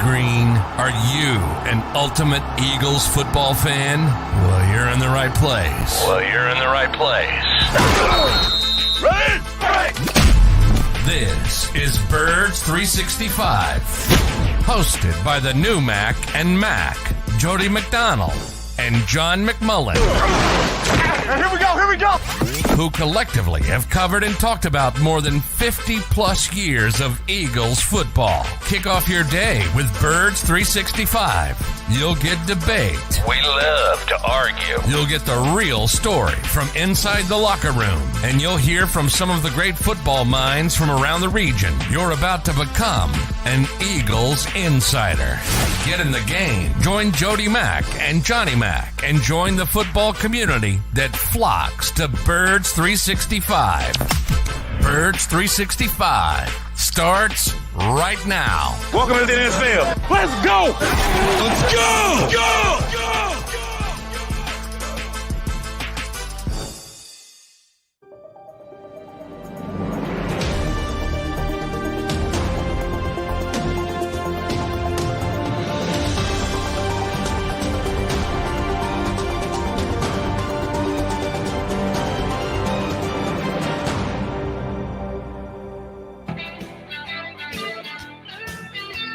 green. Are you an ultimate Eagles football fan? Well, you're in the right place. This is Birds 365, hosted by the new Mac and Mac, Jody McDonald and John McMullen. Here we go! Who collectively have covered and talked about more than 50 plus years of Eagles football. Kick off your day with Birds 365. You'll get debate. We love to argue. You'll get the real story from inside the locker room. And you'll hear from some of the great football minds from around the region. You're about to become an Eagles insider. Get in the game. Join Jody Mack and Johnny Mack and join the football community that flocks to Birds 365. Birds 365 starts right now. Welcome to the NFL. Let's go! Let's go! Go!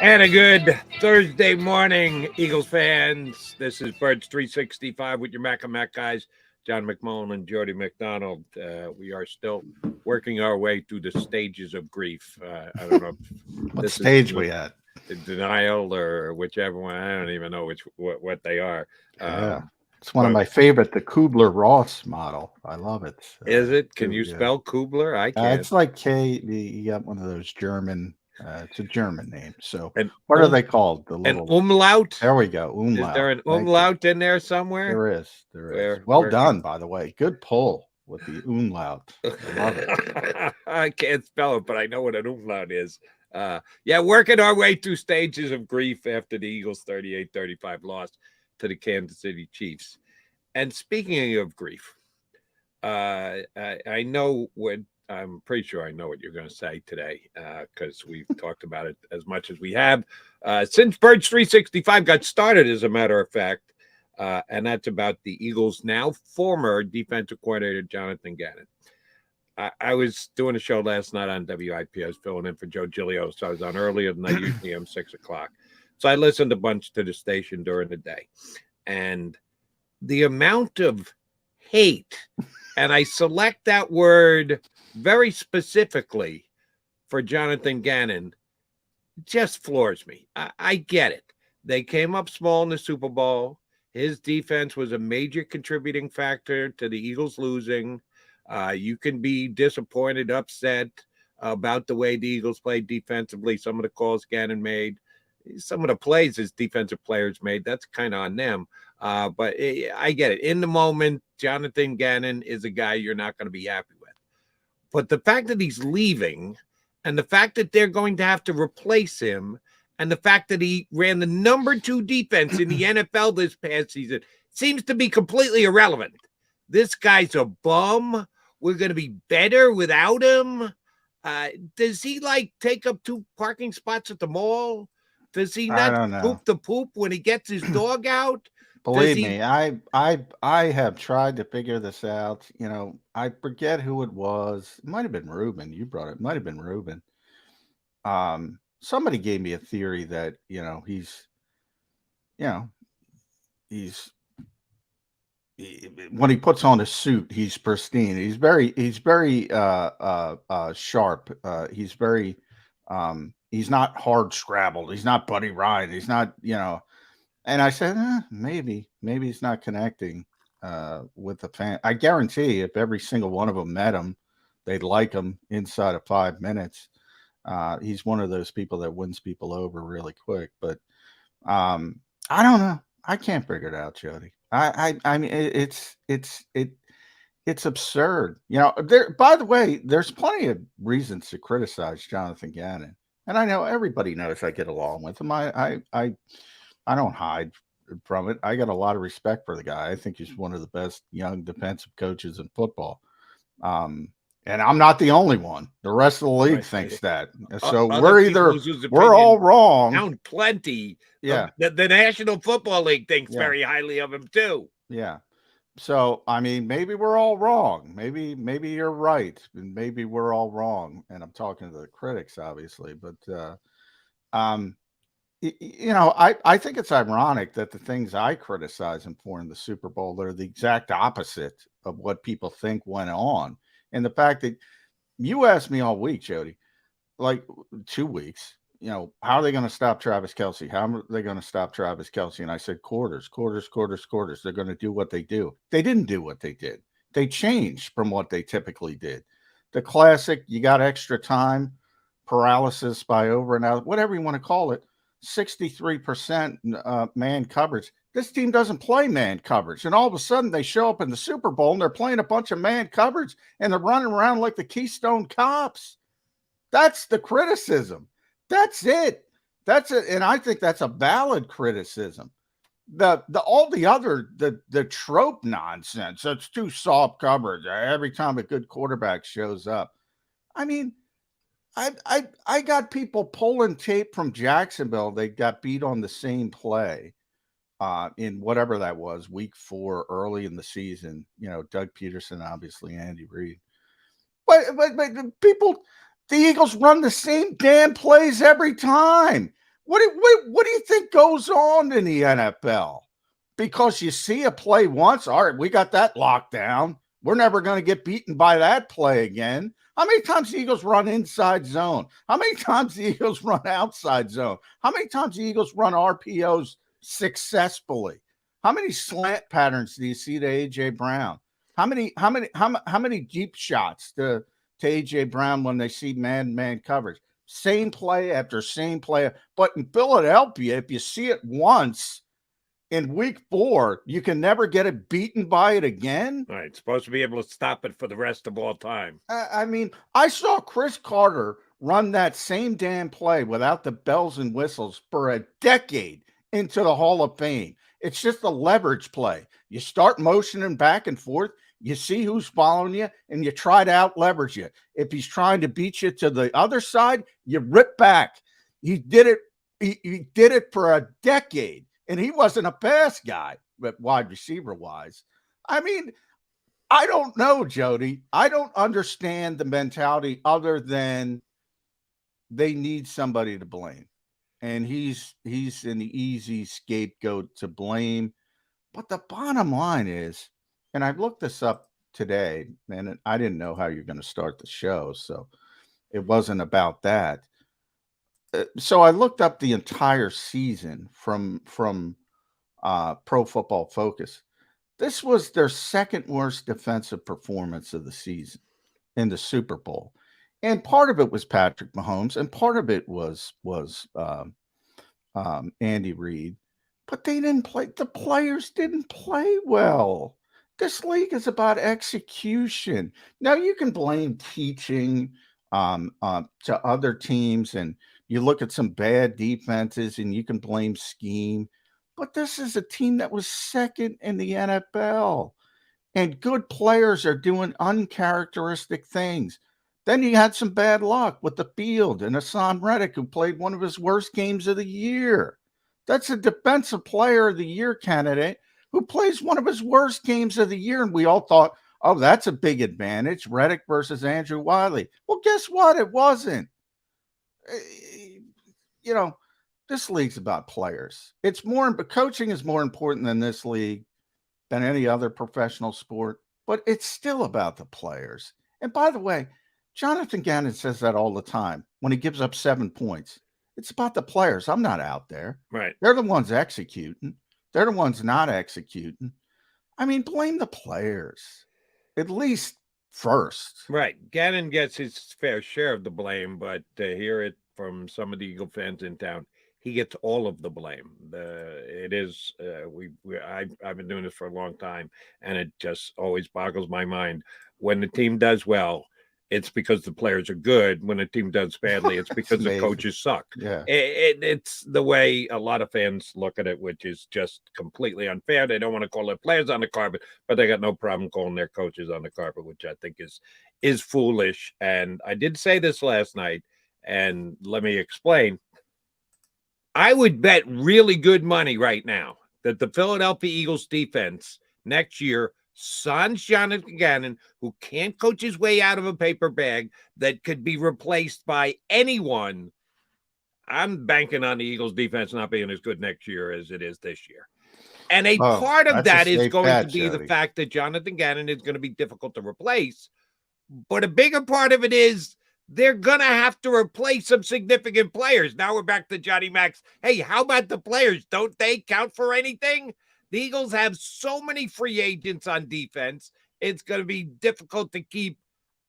And a good Thursday morning, Eagles fans. This is Birds 365 with your Mac and Mac guys, John McMullen and Jody McDonald. We are still working our way through the stages of grief. I don't know what stage we at. Denial or whichever one. I don't even know what they are. Yeah. It's one of my favorite, the Kubler-Ross model. I love it. Is it? Can you spell Kubler? I can't. It's like you got one of those German. It's a German name. So what are they called? The little an umlaut. There we go. Umlaut. Is there an umlaut in there somewhere? There is. Well done, by the way. Good pull with the umlaut. I love it. I can't spell it, but I know what an umlaut is. Working our way through stages of grief after the Eagles 38-35 loss to the Kansas City Chiefs. And speaking of grief, I know what. I'm pretty sure I know what you're going to say today because we've talked about it as much as we have since Birds 365 got started, as a matter of fact, and that's about the Eagles' now former defensive coordinator, Jonathan Gannon. I was doing a show last night on WIP. I was filling in for Joe Giglio, so I was on earlier than I usually am, 6 o'clock. So I listened a bunch to the station during the day. And the amount of hate, and I select that word very specifically for Jonathan Gannon, just floors me. I get it. They came up small in the Super Bowl. His defense was a major contributing factor to the Eagles losing. You can be disappointed, upset about the way the Eagles played defensively, some of the calls Gannon made, some of the plays his defensive players made. That's kind of on them. But I get it. In the moment, Jonathan Gannon is a guy you're not going to be happy with. But the fact that he's leaving and the fact that they're going to have to replace him and the fact that he ran the number 2 defense in the NFL this past season seems to be completely irrelevant. This guy's a bum. We're going to be better without him. Does he take up 2 parking spots at the mall? Does he not poop the poop when he gets his dog out? Believe me, I have tried to figure this out. I forget who it was. It might have been Ruben. You brought it. It might have been Ruben. Somebody gave me a theory that when he puts on a suit, he's pristine. He's very sharp. He's not hard scrabbled. He's not Buddy Ryan. He's not, And I said, maybe he's not connecting with the fan. I guarantee if every single one of them met him, they'd like him inside of 5 minutes. He's one of those people that wins people over really quick. But I don't know. I can't figure it out, Jody. I mean, it's absurd. By the way, there's plenty of reasons to criticize Jonathan Gannon. And I know everybody knows I get along with him. I don't hide from it. I got a lot of respect for the guy. I think he's one of the best young defensive coaches in football. And I'm not the only one. The rest of the league Right. thinks that. So Other we're people either whose we're all opinion wrong. Found plenty. Yeah. The National Football League thinks Yeah. very highly of him too. Yeah. So I mean, maybe we're all wrong. Maybe you're right, and maybe we're all wrong. And I'm talking to the critics, obviously, but I think it's ironic that the things I criticize him for in the Super Bowl are the exact opposite of what people think went on. And the fact that you asked me all week, Jody, like 2 weeks, how are they going to stop Travis Kelce? How are they going to stop Travis Kelce? And I said, quarters. They're going to do what they do. They didn't do what they did. They changed from what they typically did. The classic, you got extra time, paralysis by over and out, whatever you want to call it, 63% man coverage. This team doesn't play man coverage. And all of a sudden they show up in the Super Bowl and they're playing a bunch of man coverage and they're running around like the Keystone Cops. That's the criticism. That's it. That's it. And I think that's a valid criticism. All the other the trope nonsense. It's too soft coverage every time a good quarterback shows up. I mean, I got people pulling tape from Jacksonville. They got beat on the same play in whatever that was, week 4, early in the season. Doug Peterson, obviously, Andy Reid. But people, the Eagles run the same damn plays every time. What do you think goes on in the NFL? Because you see a play once, all right, we got that locked down. We're never going to get beaten by that play again. How many times the Eagles run inside zone? How many times the Eagles run outside zone? How many times the Eagles run RPOs successfully? How many slant patterns do you see to A.J. Brown? How many deep shots to A.J. Brown when they see man coverage? Same play after same play. But in Philadelphia, if you see it once in week 4, you can never get it beaten by it again. Right. It's supposed to be able to stop it for the rest of all time. I mean, I saw Chris Carter run that same damn play without the bells and whistles for a decade into the Hall of Fame. It's just a leverage play. You start motioning back and forth. You see who's following you, and you try to out-leverage it. If he's trying to beat you to the other side, you rip back. He did it. He did it for a decade, and he wasn't a pass guy, but wide receiver-wise. I mean, I don't know, Jody. I don't understand the mentality other than they need somebody to blame, and he's an easy scapegoat to blame. But the bottom line is, and I looked this up today, and I didn't know how you're going to start the show, so it wasn't about that. So I looked up the entire season from Pro Football Focus. This was their second worst defensive performance of the season in the Super Bowl, and part of it was Patrick Mahomes, and part of it was Andy Reid, but they didn't play. The players didn't play well. This league is about execution. Now, you can blame teaching to other teams, and you look at some bad defenses, and you can blame scheme. But this is a team that was second in the NFL, and good players are doing uncharacteristic things. Then you had some bad luck with the field and Hassan Reddick, who played one of his worst games of the year. That's a defensive player of the year candidate who plays one of his worst games of the year. And we all thought, oh, that's a big advantage, Reddick versus Andrew Wiley. Well, guess what? It wasn't. This league's about players. It's more, but coaching is more important than this league, than any other professional sport, but it's still about the players. And by the way, Jonathan Gannon says that all the time when he gives up 7 points. It's about the players. I'm not out there. Right. They're the ones executing. They're the ones not executing. I mean, blame the players, at least first. Right. Gannon gets his fair share of the blame, but to hear it from some of the Eagle fans in town, he gets all of the blame. I've been doing this for a long time, and it just always boggles my mind. When the team does well, it's because the players are good. When a team does badly, it's because the coaches suck. Yeah, it's the way a lot of fans look at it, which is just completely unfair. They don't want to call their players on the carpet, but they got no problem calling their coaches on the carpet, which I think is is foolish. And I did say this last night, and let me explain. I would bet really good money right now that the Philadelphia Eagles defense next year signs Jonathan Gannon, who can't coach his way out of a paper bag, that could be replaced by anyone. I'm banking on the Eagles defense not being as good next year as it is this year. And a part of that is going to be the fact that Jonathan Gannon is going to be difficult to replace. But a bigger part of it is they're going to have to replace some significant players. Now we're back to Johnny Max. Hey, how about the players? Don't they count for anything? The Eagles have so many free agents on defense. It's going to be difficult to keep,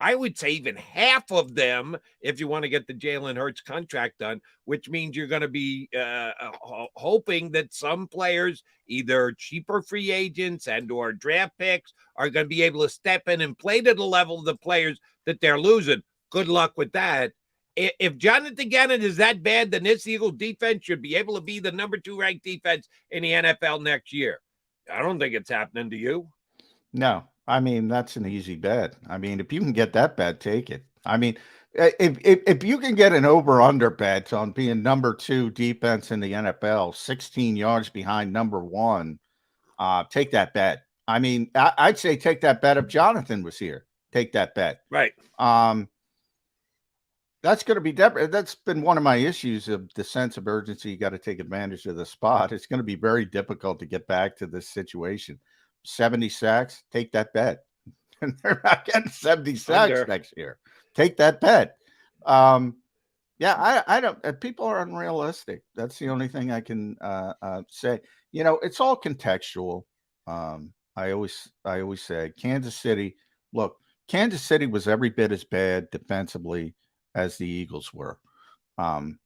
I would say, even half of them if you want to get the Jalen Hurts contract done, which means you're going to be hoping that some players, either cheaper free agents and or draft picks, are going to be able to step in and play to the level of the players that they're losing. Good luck with that. If Jonathan Gannon is that bad, then this Eagle defense should be able to be the number 2 ranked defense in the NFL next year. I don't think it's happening to you. No, I mean, that's an easy bet. I mean, if you can get that bet, take it. I mean, if you can get an over-under bet on being number 2 defense in the NFL, 16 yards behind number 1, take that bet. I mean, I'd say take that bet if Jonathan was here. Take that bet. Right. That's going to be that's been one of my issues of the sense of urgency. You got to take advantage of the spot. It's going to be very difficult to get back to this situation. 70 sacks, take that bet. And they're not getting 70 sacks next year. Take that bet. Yeah, I don't. People are unrealistic. That's the only thing I can say. You know, it's all contextual. I always say Kansas City. Look, Kansas City was every bit as bad defensively as the Eagles were. I'm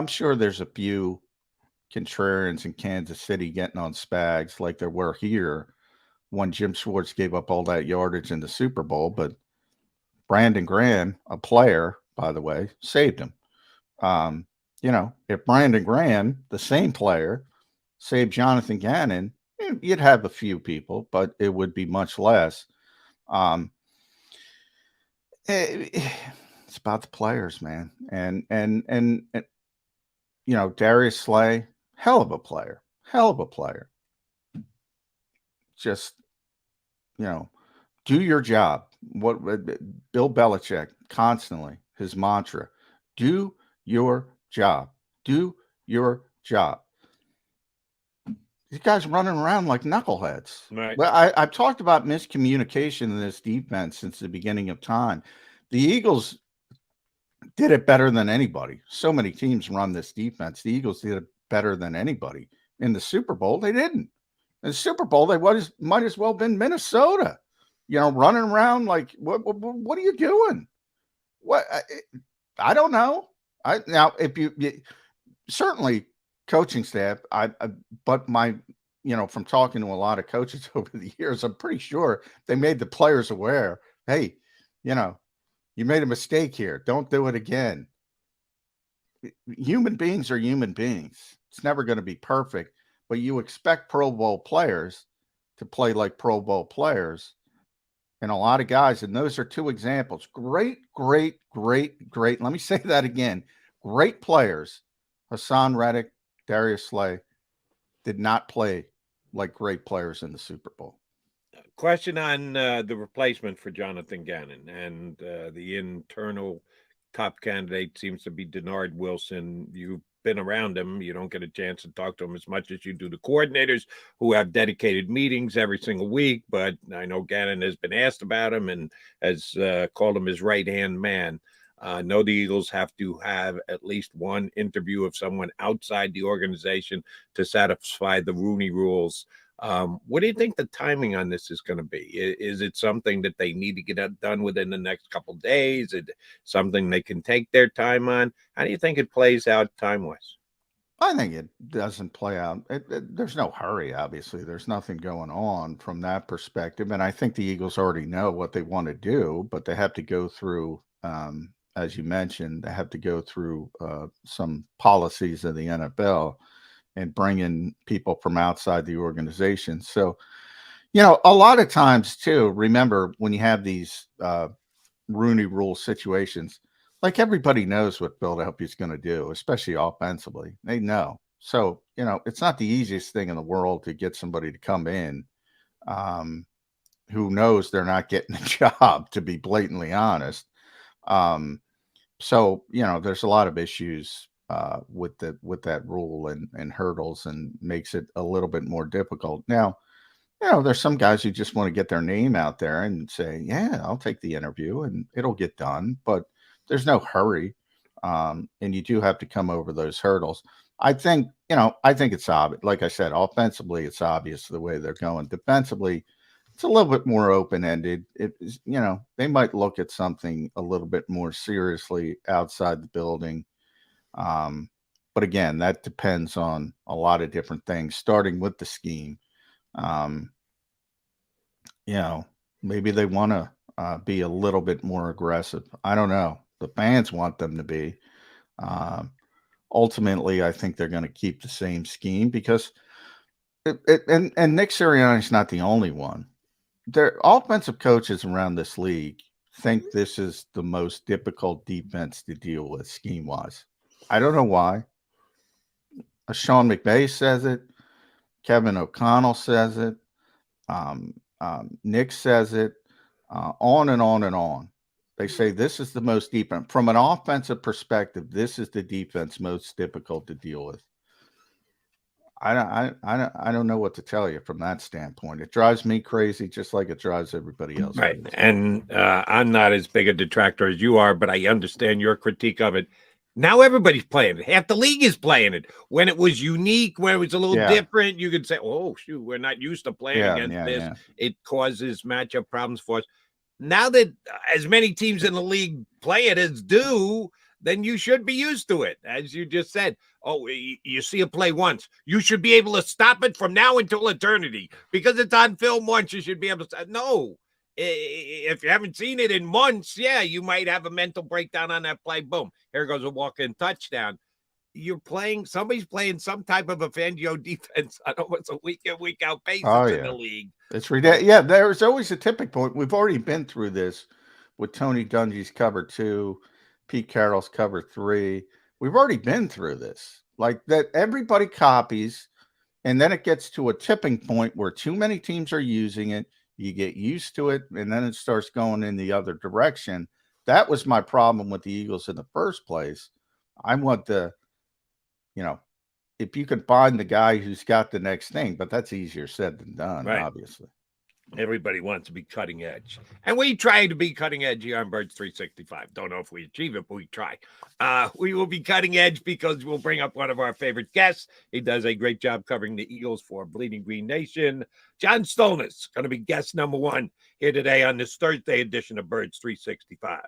sure there's a few contrarians in Kansas City getting on Spags like there were here when Jim Schwartz gave up all that yardage in the Super Bowl. But Brandon Graham, a player, by the way, saved him. You know, if Brandon Graham, the same player, saved Jonathan Gannon, you'd have a few people, but it would be much less. It's about the players, man. And you know, Darius Slay, hell of a player. Just, you know, do your job. What Bill Belichick constantly, his mantra, do your job. Do your job. These guys running around like knuckleheads. Right. Well, I've talked about miscommunication in this defense since the beginning of time. The Eagles did it better than anybody. So many teams run this defense. The Eagles did it better than anybody. In the Super Bowl, they didn't. In the Super Bowl, they might as well have been Minnesota. You know, running around like, what are you doing? What? I don't know. Now, if you certainly coaching staff, but my, you know, from talking to a lot of coaches over the years, I'm pretty sure they made the players aware. Hey, you know, you made a mistake here. Don't do it again. Human beings are human beings. It's never going to be perfect, but you expect Pro Bowl players to play like Pro Bowl players. And a lot of guys, and those are 2 examples. Great. Let me say that again. Great players. Hassan Reddick, Darius Slay did not play like great players in the Super Bowl. Question on the replacement for Jonathan Gannon, and the internal top candidate seems to be Denard Wilson. You've been around him. You don't get a chance to talk to him as much as you do the coordinators who have dedicated meetings every single week. But I know Gannon has been asked about him and has called him his right-hand man. Know the Eagles have to have at least one interview of someone outside the organization to satisfy the Rooney rules. What do you think the timing on this is going to be? Is it something that they need to get done within the next couple of days? Is it something they can take their time on? How do you think it plays out time-wise? I think it doesn't play out. There's no hurry, obviously. There's nothing going on from that perspective. And I think the Eagles already know what they want to do, but they have to go through, as you mentioned, they have to go through some policies of the NFL and bring in people from outside the organization. So, A lot of times too, remember when you have these Rooney Rule situations, like everybody knows what Philadelphia's going to do, especially offensively. They know. So, it's not the easiest thing in the world to get somebody to come in who knows they're not getting the job, to be blatantly honest. So, there's a lot of issues with that rule and hurdles, and makes it a little bit more difficult. Now, there's some guys who just want to get their name out there and say, yeah, I'll take the interview and it'll get done, but there's no hurry. And you do have to come over those hurdles. I think it's obvious. Like I said, offensively, it's obvious the way they're going. Defensively, it's a little bit more open-ended. They might look at something a little bit more seriously outside the building. But again, that depends on a lot of different things, starting with the scheme. Maybe they want to be a little bit more aggressive. I don't know. The fans want them to be. Ultimately, I think they're going to keep the same scheme because and Nick Sirianni's not the only one. Their offensive coaches around this league think this is the most difficult defense to deal with scheme-wise. I don't know why. Sean McVay says it. Kevin O'Connell says it. Nick says it. On and on and on. They say this is the most defense. From an offensive perspective, this is the defense most difficult to deal with. I don't know what to tell you from that standpoint. It drives me crazy, just like it drives everybody else. Right. And I'm not as big a detractor as you are, but I understand your critique of it. Now everybody's playing it. Half the league is playing it. When it was unique, when it was a little different, you could say, oh, shoot, we're not used to playing against this. Yeah. It causes matchup problems for us. Now that as many teams in the league play it as do, then you should be used to it. As you just said, you see a play once. You should be able to stop it from now until eternity. Because it's on film once, you should be able to. No. If you haven't seen it in months, you might have a mental breakdown on that play. Boom. Here goes a walk-in touchdown. Somebody's playing some type of a Fangio defense on almost a week-in, week-out basis in the league. It's ridiculous. Yeah, there's always a tipping point. We've already been through this with Tony Dungy's cover 2, Pete Carroll's cover 3. We've already been through this. Like that, everybody copies, and then it gets to a tipping point where too many teams are using it. You get used to it, and then it starts going in the other direction. That was my problem with the Eagles in the first place. I want if you can find the guy who's got the next thing, but that's easier said than done, obviously. Everybody wants to be cutting edge. And we try to be cutting edge here on Birds 365. Don't know if we achieve it, but we try. We will be cutting edge because we'll bring up one of our favorite guests. He does a great job covering the Eagles for Bleeding Green Nation. John Stolnis, going to be guest number 1 here today on this Thursday edition of Birds 365.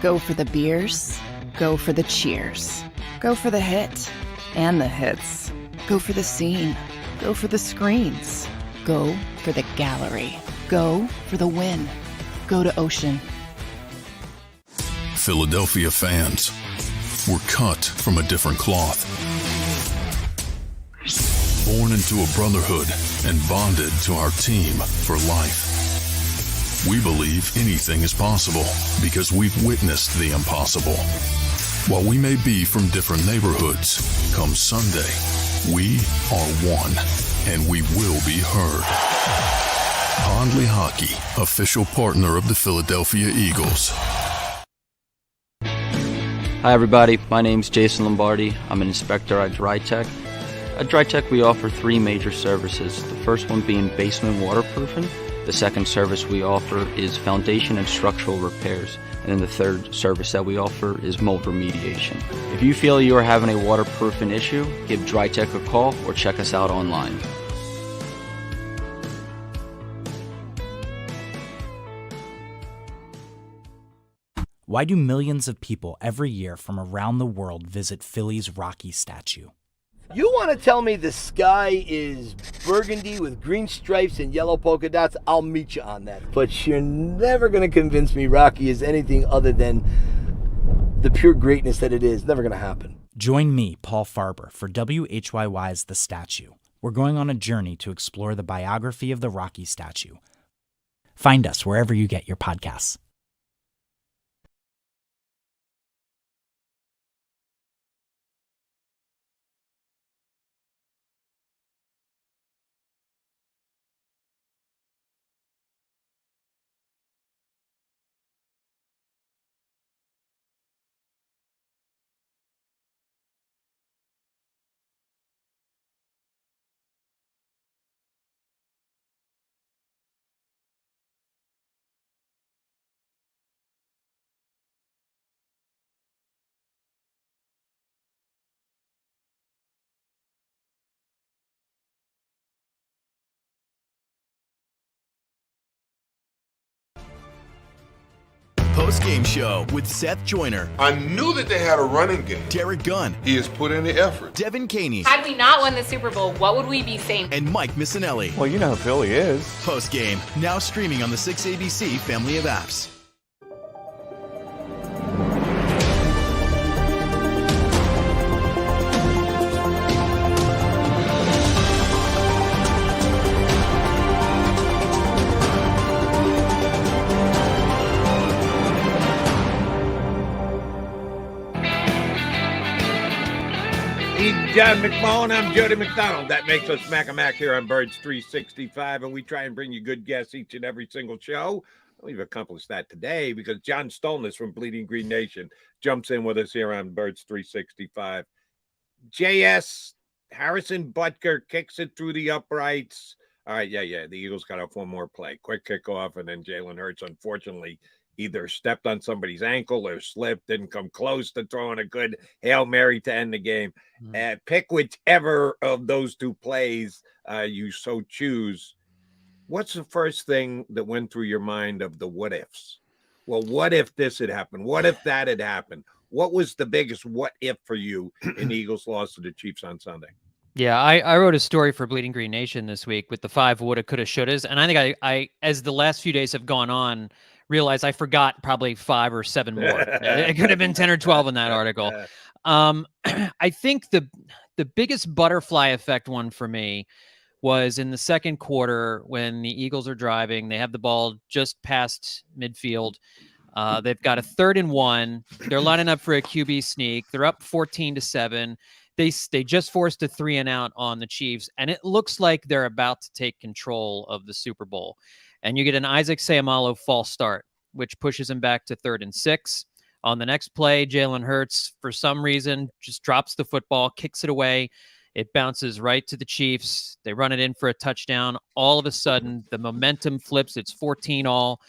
Go for the beers. Go for the cheers. Go for the hit and the hits. Go for the scene. Go for the screens. Go for the gallery. Go for the win. Go to Ocean. Philadelphia fans, we're cut from a different cloth. Born into a brotherhood and bonded to our team for life. We believe anything is possible because we've witnessed the impossible. While we may be from different neighborhoods, come Sunday, we are one, and we will be heard. Pondley Hockey, official partner of the Philadelphia Eagles. Hi everybody, my name's Jason Lombardi. I'm an inspector at DryTech. At DryTech we offer 3 major services, the first one being basement waterproofing. The second service we offer is foundation and structural repairs. And then the third service that we offer is mold remediation. If you feel you are having a waterproofing issue, give DryTech a call or check us out online. Why do millions of people every year from around the world visit Philly's Rocky statue? You want to tell me the sky is burgundy with green stripes and yellow polka dots? I'll meet you on that. But you're never going to convince me Rocky is anything other than the pure greatness that it is. Never going to happen. Join me, Paul Farber, for WHYY's The Statue, We're going on a journey to explore the biography of the Rocky statue. Find us wherever you get your podcasts. Post-game show with Seth Joyner. I knew that they had a running game. Derek Gunn. He has put in the effort. Devin Caney. Had we not won the Super Bowl, what would we be saying? And Mike Missinelli. Well, you know who Philly is. Post-game, now streaming on the 6ABC family of apps. John McMullen, I'm Jody McDonald. That makes us Mac and Mac here on Birds 365, and we try and bring you good guests each and every single show. We've accomplished that today because John Stolness from Bleeding Green Nation jumps in with us here on Birds 365. JS, Harrison Butker kicks it through the uprights. All right, yeah. The Eagles got off one more play. Quick kickoff, and then Jalen Hurts, unfortunately, either stepped on somebody's ankle or slipped, didn't come close to throwing a good Hail Mary to end the game. Pick whichever of those two plays you so choose. What's the first thing that went through your mind of the what-ifs? Well, what if this had happened? What if that had happened? What was the biggest what-if for you in the Eagles' loss to the Chiefs on Sunday? Yeah, I wrote a story for Bleeding Green Nation this week with the 5 woulda, coulda, shouldas, and I think I as the last few days have gone on, realized I forgot probably 5 or 7 more. It could have been 10 or 12 in that article. I think the biggest butterfly effect one for me was in the second quarter when the Eagles are driving. They have the ball just past midfield. They've got a 3rd and 1. They're lining up for a QB sneak. They're up 14-7. They just forced a 3 and out on the Chiefs, and it looks like they're about to take control of the Super Bowl. And you get an Isaac Seumalo false start, which pushes him back to 3rd and 6. On the next play, Jalen Hurts, for some reason, just drops the football, kicks it away. It bounces right to the Chiefs. They run it in for a touchdown. All of a sudden, the momentum flips. It's 14-all.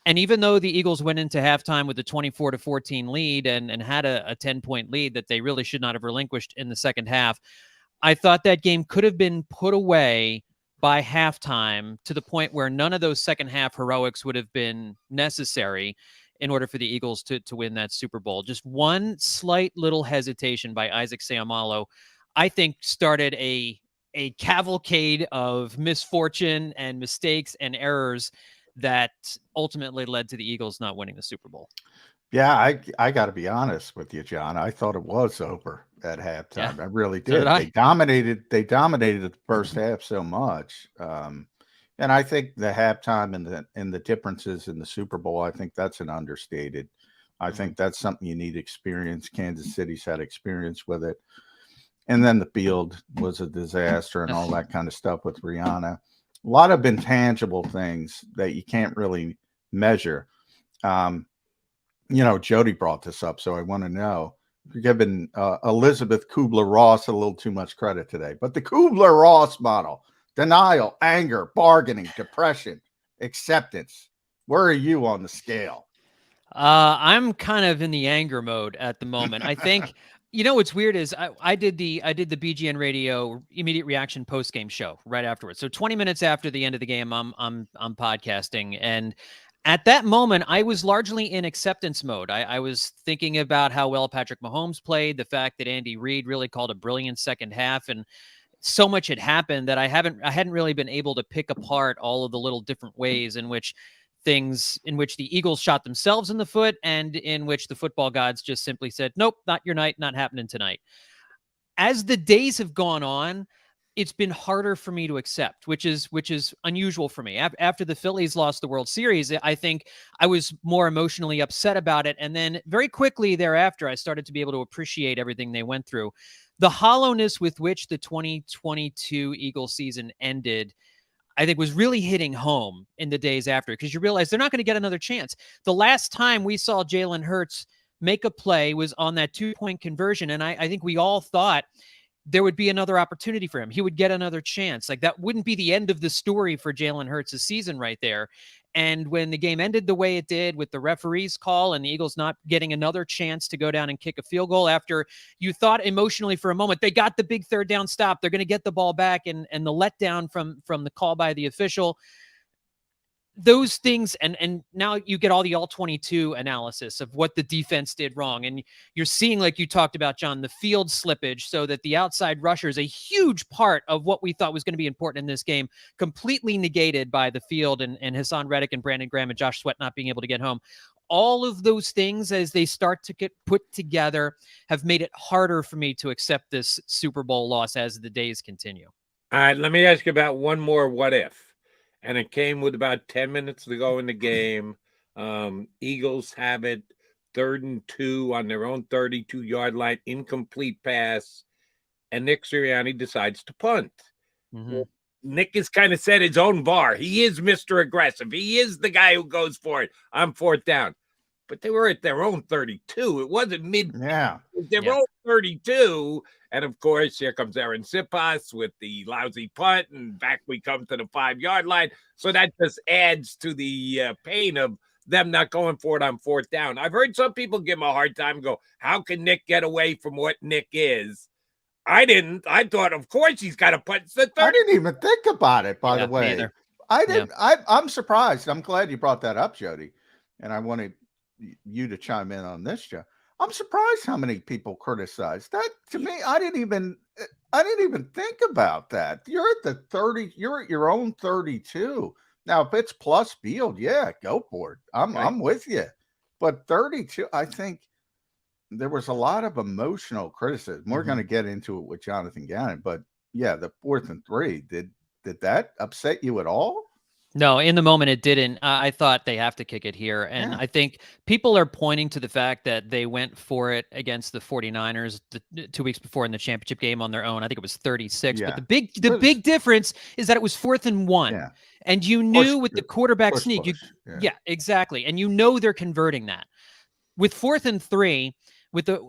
And even though the Eagles went into halftime with a 24-14 lead and had a 10-point lead that they really should not have relinquished in the second half, I thought that game could have been put away by halftime to the point where none of those second half heroics would have been necessary in order for the Eagles to win that Super Bowl. Just one slight little hesitation by Isaac Seumalo, I think, started a cavalcade of misfortune and mistakes and errors that ultimately led to the Eagles not winning the Super Bowl. Yeah, I got to be honest with you, John. I thought it was over at halftime. Yeah, I really did. So did I. They dominated the first half so much. And I think the halftime and the differences in the Super Bowl, I think that's an understated. I think that's something you need experience. Kansas City's had experience with it. And then the field was a disaster and all that kind of stuff with Rihanna. A lot of intangible things that you can't really measure. Jody brought this up, so I want to know. You're giving Elizabeth Kubler-Ross a little too much credit today. But the Kubler-Ross model, denial, anger, bargaining, depression, acceptance. Where are you on the scale? I'm kind of in the anger mode at the moment. I think, what's weird is I did the BGN Radio immediate reaction post-game show right afterwards. So 20 minutes after the end of the game, I'm podcasting. And at that moment, I was largely in acceptance mode. I was thinking about how well Patrick Mahomes played, the fact that Andy Reid really called a brilliant second half, and so much had happened that I hadn't really been able to pick apart all of the little different ways in which the Eagles shot themselves in the foot and in which the football gods just simply said, nope, not your night, not happening tonight. As the days have gone on, it's been harder for me to accept, which is unusual for me. After the Phillies lost the World Series, I think I was more emotionally upset about it. And then very quickly thereafter, I started to be able to appreciate everything they went through. The hollowness with which the 2022 Eagles season ended, I think, was really hitting home in the days after, because you realize they're not going to get another chance. The last time we saw Jalen Hurts make a play was on that 2-point conversion. And I think we all thought there would be another opportunity for him. He would get another chance. Like, that wouldn't be the end of the story for Jalen Hurts' season right there. And when the game ended the way it did, with the referee's call and the Eagles not getting another chance to go down and kick a field goal, after you thought emotionally for a moment, they got the big third down stop, they're going to get the ball back, and the letdown from the call by the official, those things, and now you get all the all-22 analysis of what the defense did wrong. And you're seeing, like you talked about, John, the field slippage, so that the outside rusher is a huge part of what we thought was going to be important in this game, completely negated by the field and Hassan Reddick and Brandon Graham and Josh Sweat not being able to get home. All of those things, as they start to get put together, have made it harder for me to accept this Super Bowl loss as the days continue. All right, let me ask you about one more what if. And it came with about 10 minutes to go in the game. Eagles have it 3rd and 2 on their own 32-yard line, incomplete pass, and Nick Sirianni decides to punt. Mm-hmm. Nick has kind of set his own bar. He is Mr. Aggressive. He is the guy who goes for it on 4th down. But they were at their own 32. It wasn't mid. Yeah. Their own 32. And, of course, here comes Aaron Sipas with the lousy punt, and back we come to the 5-yard line. So that just adds to the pain of them not going for it on 4th down. I've heard some people give him a hard time and go, how can Nick get away from what Nick is? I didn't. I thought, of course, he's got to punt. I didn't even think about it, by the way. Neither. I didn't. Yeah. I'm surprised. I'm glad you brought that up, Jody. And I wanted you to chime in on this, Joe. I'm surprised how many people criticized that. To me, I didn't even think about that. You're at the 30. You're at your own 32. Now, if it's plus field, yeah, go for it. I'm with you. But 32, I think there was a lot of emotional criticism. We're going to get into it with Jonathan Gannon, but yeah, the 4th and 3. Did that upset you at all? No, in the moment it didn't. I thought they have to kick it here. And I think people are pointing to the fact that they went for it against the 49ers 2 weeks before in the championship game on their own. I think it was 36. But the big difference is that it was 4th and 1. Yeah. And you knew with the quarterback sneak. Yeah, exactly. And you know they're converting that. With 4th and 3,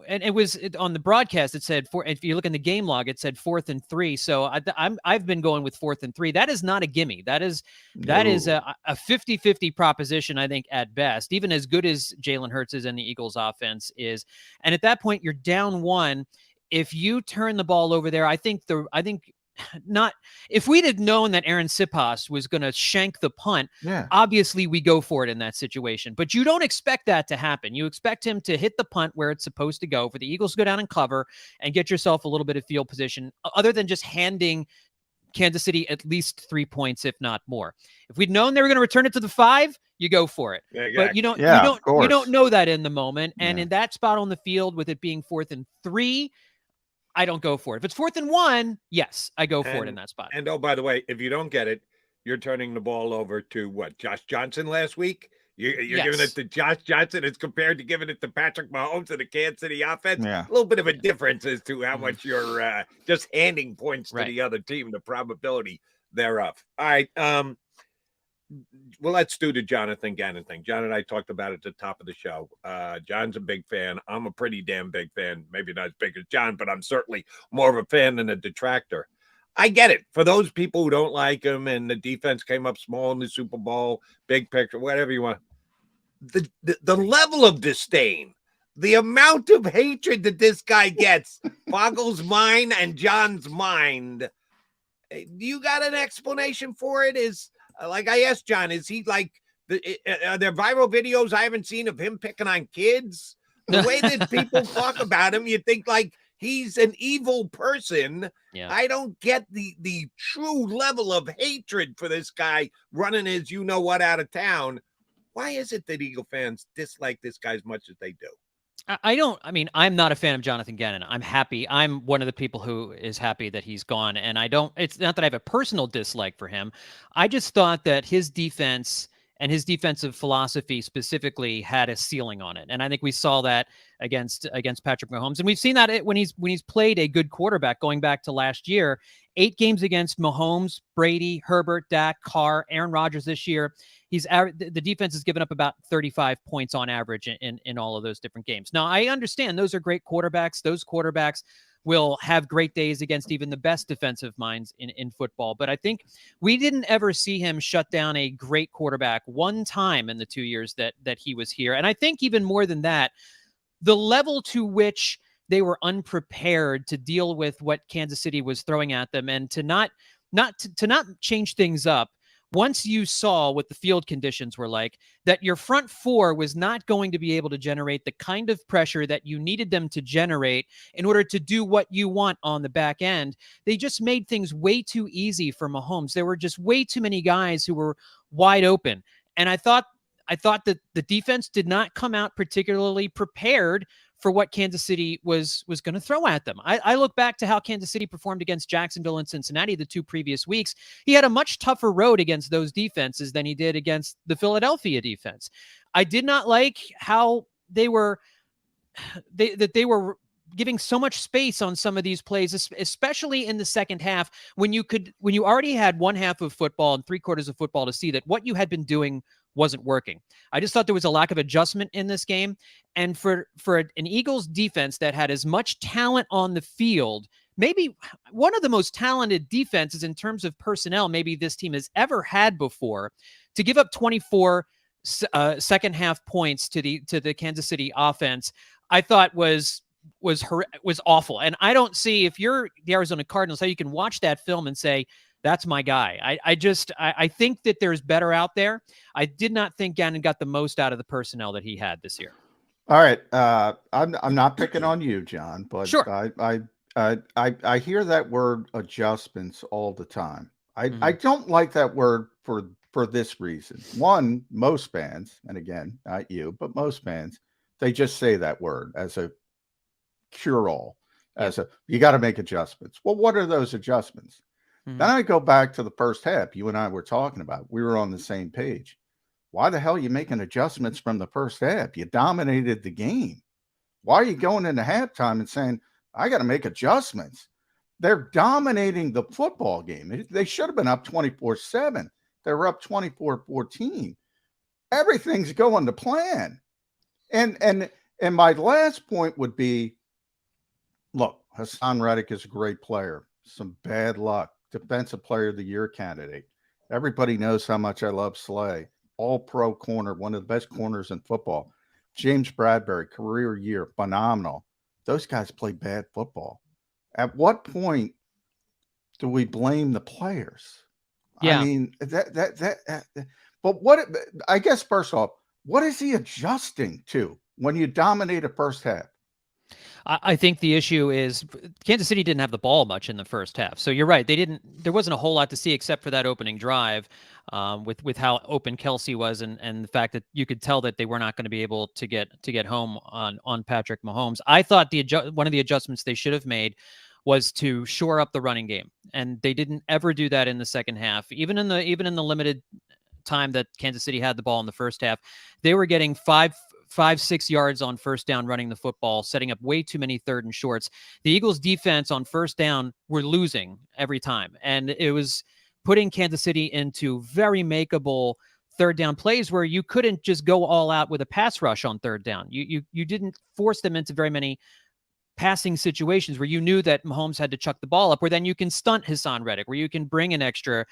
and it was on the broadcast, it said if you look in the game log, it said 4th and 3. So I've been going with 4th and 3. That is not a gimme. That is a 50-50 proposition, I think, at best, even as good as Jalen Hurts is and the Eagles offense is. And at that point, you're down 1. If you turn the ball over there, I think not, if we'd have known that Aaron Sipas was going to shank the punt, obviously we go for it in that situation. But you don't expect that to happen. You expect him to hit the punt where it's supposed to go, for the Eagles to go down and cover and get yourself a little bit of field position, other than just handing Kansas City at least 3 points, if not more. If we'd known they were going to return it to the 5, you go for it. Yeah, exactly. But you don't know that in the moment. And in that spot on the field, with it being 4th and 3, I don't go for it. If it's 4th and 1, yes, I go for it in that spot. And oh, by the way, if you don't get it, you're turning the ball over to what, Josh Johnson last week? You're giving it to Josh Johnson as compared to giving it to Patrick Mahomes and the Kansas City offense. Yeah. A little bit of a difference as to how much you're just handing points to the other team, the probability thereof. All right. Well, let's do the Jonathan Gannon thing. John and I talked about it at the top of the show. John's a big fan. I'm a pretty damn big fan. Maybe not as big as John, but I'm certainly more of a fan than a detractor. I get it. For those people who don't like him, and the defense came up small in the Super Bowl, big picture, whatever you want. The level of disdain, the amount of hatred that this guy gets boggles mine and John's mind. You got an explanation for it? Like I asked John, is he like, are there viral videos I haven't seen of him picking on kids? The way that people talk about him, you think like he's an evil person. Yeah. I don't get the true level of hatred for this guy running his you-know-what out of town. Why is it that Eagle fans dislike this guy as much as they do? I'm not a fan of Jonathan Gannon. I'm happy. I'm one of the people who is happy that he's gone. And it's not that I have a personal dislike for him. I just thought that his defense and his defensive philosophy specifically had a ceiling on it. And I think we saw that against Patrick Mahomes. And we've seen that when he's played a good quarterback going back to last year. 8 games against Mahomes, Brady, Herbert, Dak, Carr, Aaron Rodgers this year. The defense has given up about 35 points on average in all of those different games. Now, I understand those are great quarterbacks. Those quarterbacks will have great days against even the best defensive minds in football. But I think we didn't ever see him shut down a great quarterback one time in the 2 years that he was here. And I think even more than that, the level to which they were unprepared to deal with what Kansas City was throwing at them and to not change things up. Once you saw what the field conditions were like, that your front four was not going to be able to generate the kind of pressure that you needed them to generate in order to do what you want on the back end, they just made things way too easy for Mahomes. There were just way too many guys who were wide open. And I thought that the defense did not come out particularly prepared for what Kansas City was going to throw at them. I look back to how Kansas City performed against Jacksonville and Cincinnati the 2 previous weeks. He had a much tougher road against those defenses than he did against the Philadelphia defense. I did not like how they were giving so much space on some of these plays, especially in the second half, when you already had one half of football and 3/4 of football to see that what you had been doing wasn't working. I just thought there was a lack of adjustment in this game. And for an Eagles defense that had as much talent on the field, maybe one of the most talented defenses in terms of personnel maybe this team has ever had before, to give up 24 second half points to the Kansas City offense, I thought was awful. And I don't see, if you're the Arizona Cardinals, how you can watch that film and say, that's my guy. I think that there's better out there. I did not think Gannon got the most out of the personnel that he had this year. All right. I'm not picking on you, John, but sure. I hear that word adjustments all the time. I don't like that word for this reason. One, most fans, and again, not you, but most fans, they just say that word as a cure-all, you got to make adjustments. Well, what are those adjustments? Mm-hmm. Then I go back to the first half you and I were talking about. We were on the same page. Why the hell are you making adjustments from the first half? You dominated the game. Why are you going into halftime and saying, I got to make adjustments? They're dominating the football game. They should have been up 24-7. They were up 24-14. Everything's going to plan. And my last point would be, look, Hassan Reddick is a great player. Some bad luck. Defensive Player of the Year candidate. Everybody knows how much I love Slay. All-pro corner, one of the best corners in football. James Bradbury, career year, phenomenal. Those guys play bad football. At what point do we blame the players? Yeah. I mean, but what, I guess first off, what is he adjusting to when you dominate a first half? I think the issue is Kansas City didn't have the ball much in the first half. So you're right. There wasn't a whole lot to see except for that opening drive with how open Kelsey was and the fact that you could tell that they were not going to be able to get home on Patrick Mahomes. I thought one of the adjustments they should have made was to shore up the running game. And they didn't ever do that in the second half. Even in the limited time that Kansas City had the ball in the first half, they were getting 5-6 yards on first down running the football, setting up way too many 3rd and shorts. The Eagles defense on first down were losing every time. And it was putting Kansas City into very makeable 3rd down plays where you couldn't just go all out with a pass rush on 3rd down. You didn't force them into very many passing situations where you knew that Mahomes had to chuck the ball up, where then you can stunt Hassan Reddick, where you can bring an extra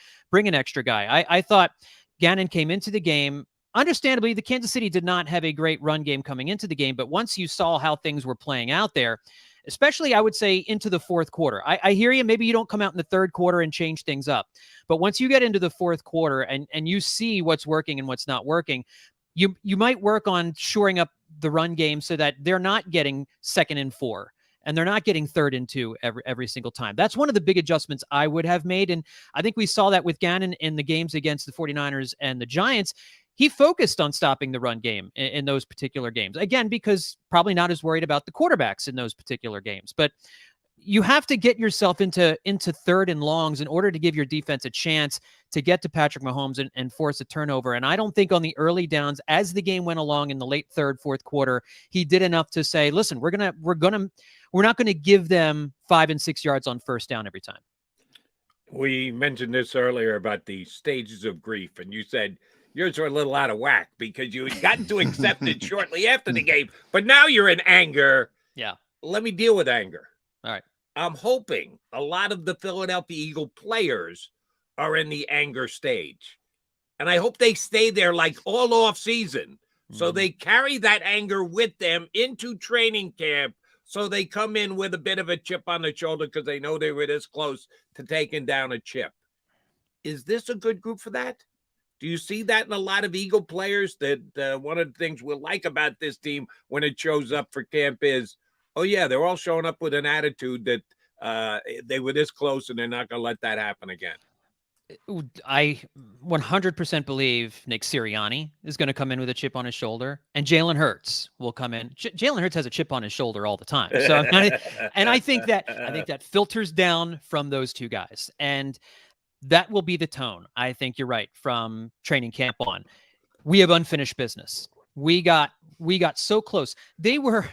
guy. I thought Gannon came into the game. Understandably, the Kansas City did not have a great run game coming into the game, but once you saw how things were playing out there, especially I would say into the fourth quarter, I hear you. Maybe you don't come out in the third quarter and change things up, but once you get into the fourth quarter and you see what's working and what's not working, you might work on shoring up the run game so that they're not getting 2nd and 4 and they're not getting 3rd and 2 every single time. That's one of the big adjustments I would have made. And I think we saw that with Gannon in the games against the 49ers and the Giants. he focused on stopping the run game in those particular games. Again, because probably not as worried about the quarterbacks in those particular games. But you have to get yourself into third and longs in order to give your defense a chance to get to Patrick Mahomes and force a turnover. And I don't think on the early downs, as the game went along in the late third, fourth quarter, he did enough to say, listen, we're not going to give them 5 and 6 yards on first down every time. We mentioned this earlier about the stages of grief, and you said yours are a little out of whack because you had gotten to accept it shortly after the game, but now you're in anger. Yeah. Let me deal with anger. All right. I'm hoping a lot of the Philadelphia Eagle players are in the anger stage. And I hope they stay there like all off season. So they carry that anger with them into training camp. So they come in with a bit of a chip on the shoulder because they know they were this close to taking down a chip. Is this a good group for that? Do you see that in a lot of Eagle players? That one of the things we like about this team when it shows up for camp is, oh, yeah, they're all showing up with an attitude that they were this close and they're not going to let that happen again. I 100% believe Nick Sirianni is going to come in with a chip on his shoulder, and Jalen Hurts will come in. Jalen Hurts has a chip on his shoulder all the time. So, and I think that filters down from those two guys, and that will be the tone. I think you're right from training camp on. We have unfinished business. We got so close. They were,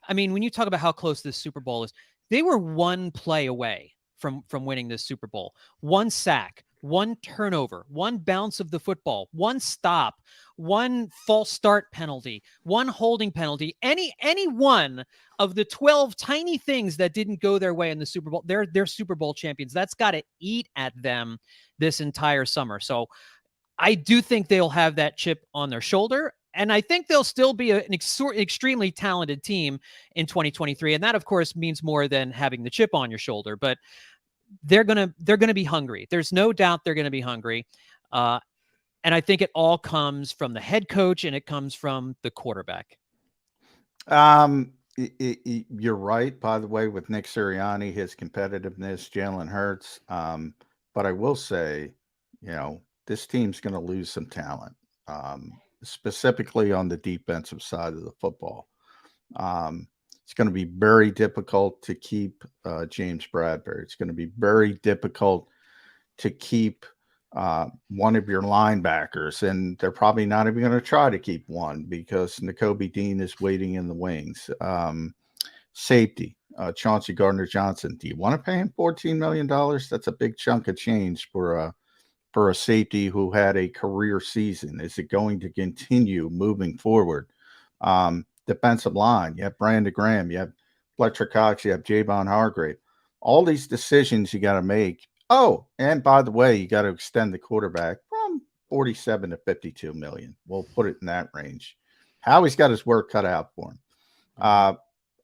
I mean, when you talk about how close this Super Bowl is, they were one play away from winning this Super Bowl. One sack, one turnover, one bounce of the football, one stop, one false start penalty, one holding penalty, any one of the 12 tiny things that didn't go their way in the Super Bowl. They're Super Bowl champions. That's got to eat at them this entire summer. So I do think they'll have that chip on their shoulder. And I think they'll still be an extremely talented team in 2023. And that, of course, means more than having the chip on your shoulder. But they're gonna be hungry. There's no doubt they're gonna be hungry. And I think it all comes from the head coach and it comes from the quarterback. You're right, by the way, with Nick Sirianni, his competitiveness, Jalen Hurts. But I will say, this team's going to lose some talent, specifically on the defensive side of the football. It's going to be very difficult to keep James Bradbury. It's going to be very difficult to keep one of your linebackers, and they're probably not even going to try to keep one because Nakobe Dean is waiting in the wings. Safety, Chauncey Gardner-Johnson. Do you want to pay him $14 million? That's a big chunk of change for a safety who had a career season. Is it going to continue moving forward? Defensive line, you have Brandon Graham, you have Fletcher Cox, you have Javon Hargrave. All these decisions you got to make. Oh, and by the way, you got to extend the quarterback from 47 to 52 million. We'll put it in that range. Howie's got his work cut out for him.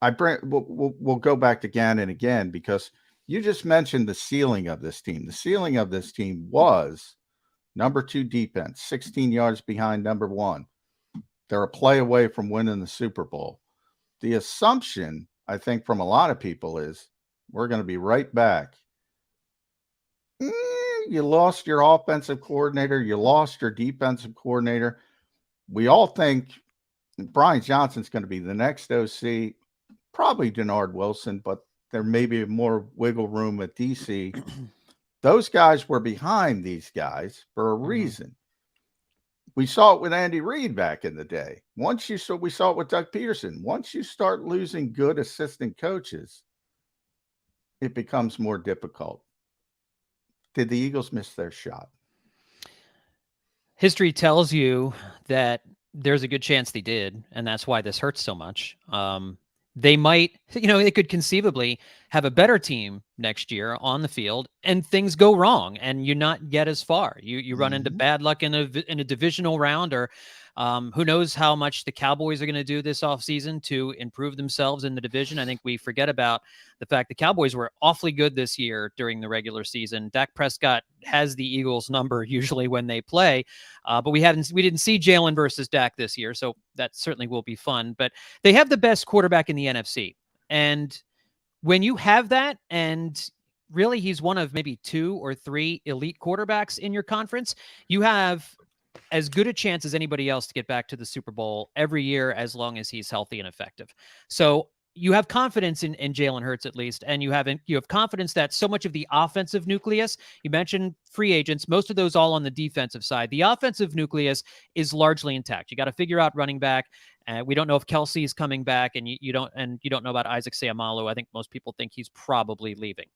We'll go back again and again because you just mentioned the ceiling of this team. The ceiling of this team was number 2 defense, 16 yards behind number 1. They're a play away from winning the Super Bowl. The assumption, I think, from a lot of people is we're going to be right back. You lost your offensive coordinator. You lost your defensive coordinator. We all think Brian Johnson's going to be the next OC, probably Denard Wilson, but there may be more wiggle room at DC. Those guys were behind these guys for a reason. We saw it with Andy Reid back in the day. We saw it with Doug Peterson. Once you start losing good assistant coaches, it becomes more difficult. Did the Eagles miss their shot? History tells you that there's a good chance they did, and that's why this hurts so much. They might, they could conceivably have a better team next year on the field and things go wrong and you not get as far. You run into bad luck in a divisional round or who knows how much the Cowboys are going to do this offseason to improve themselves in the division. I think we forget about the fact the Cowboys were awfully good this year during the regular season. Dak Prescott has the Eagles number usually when they play, but we didn't see Jalen versus Dak this year, so that certainly will be fun. But they have the best quarterback in the NFC, and when you have that, and really he's one of maybe 2 or 3 elite quarterbacks in your conference, you have as good a chance as anybody else to get back to the Super Bowl every year as long as he's healthy and effective. So you have confidence in Jalen Hurts at least, and you have confidence that so much of the offensive nucleus, you mentioned free agents, most of those all on the defensive side. The offensive nucleus is largely intact. You got to figure out running back. We don't know if Kelsey is coming back, and you don't know about Isaac Seumalo. I think most people think he's probably leaving.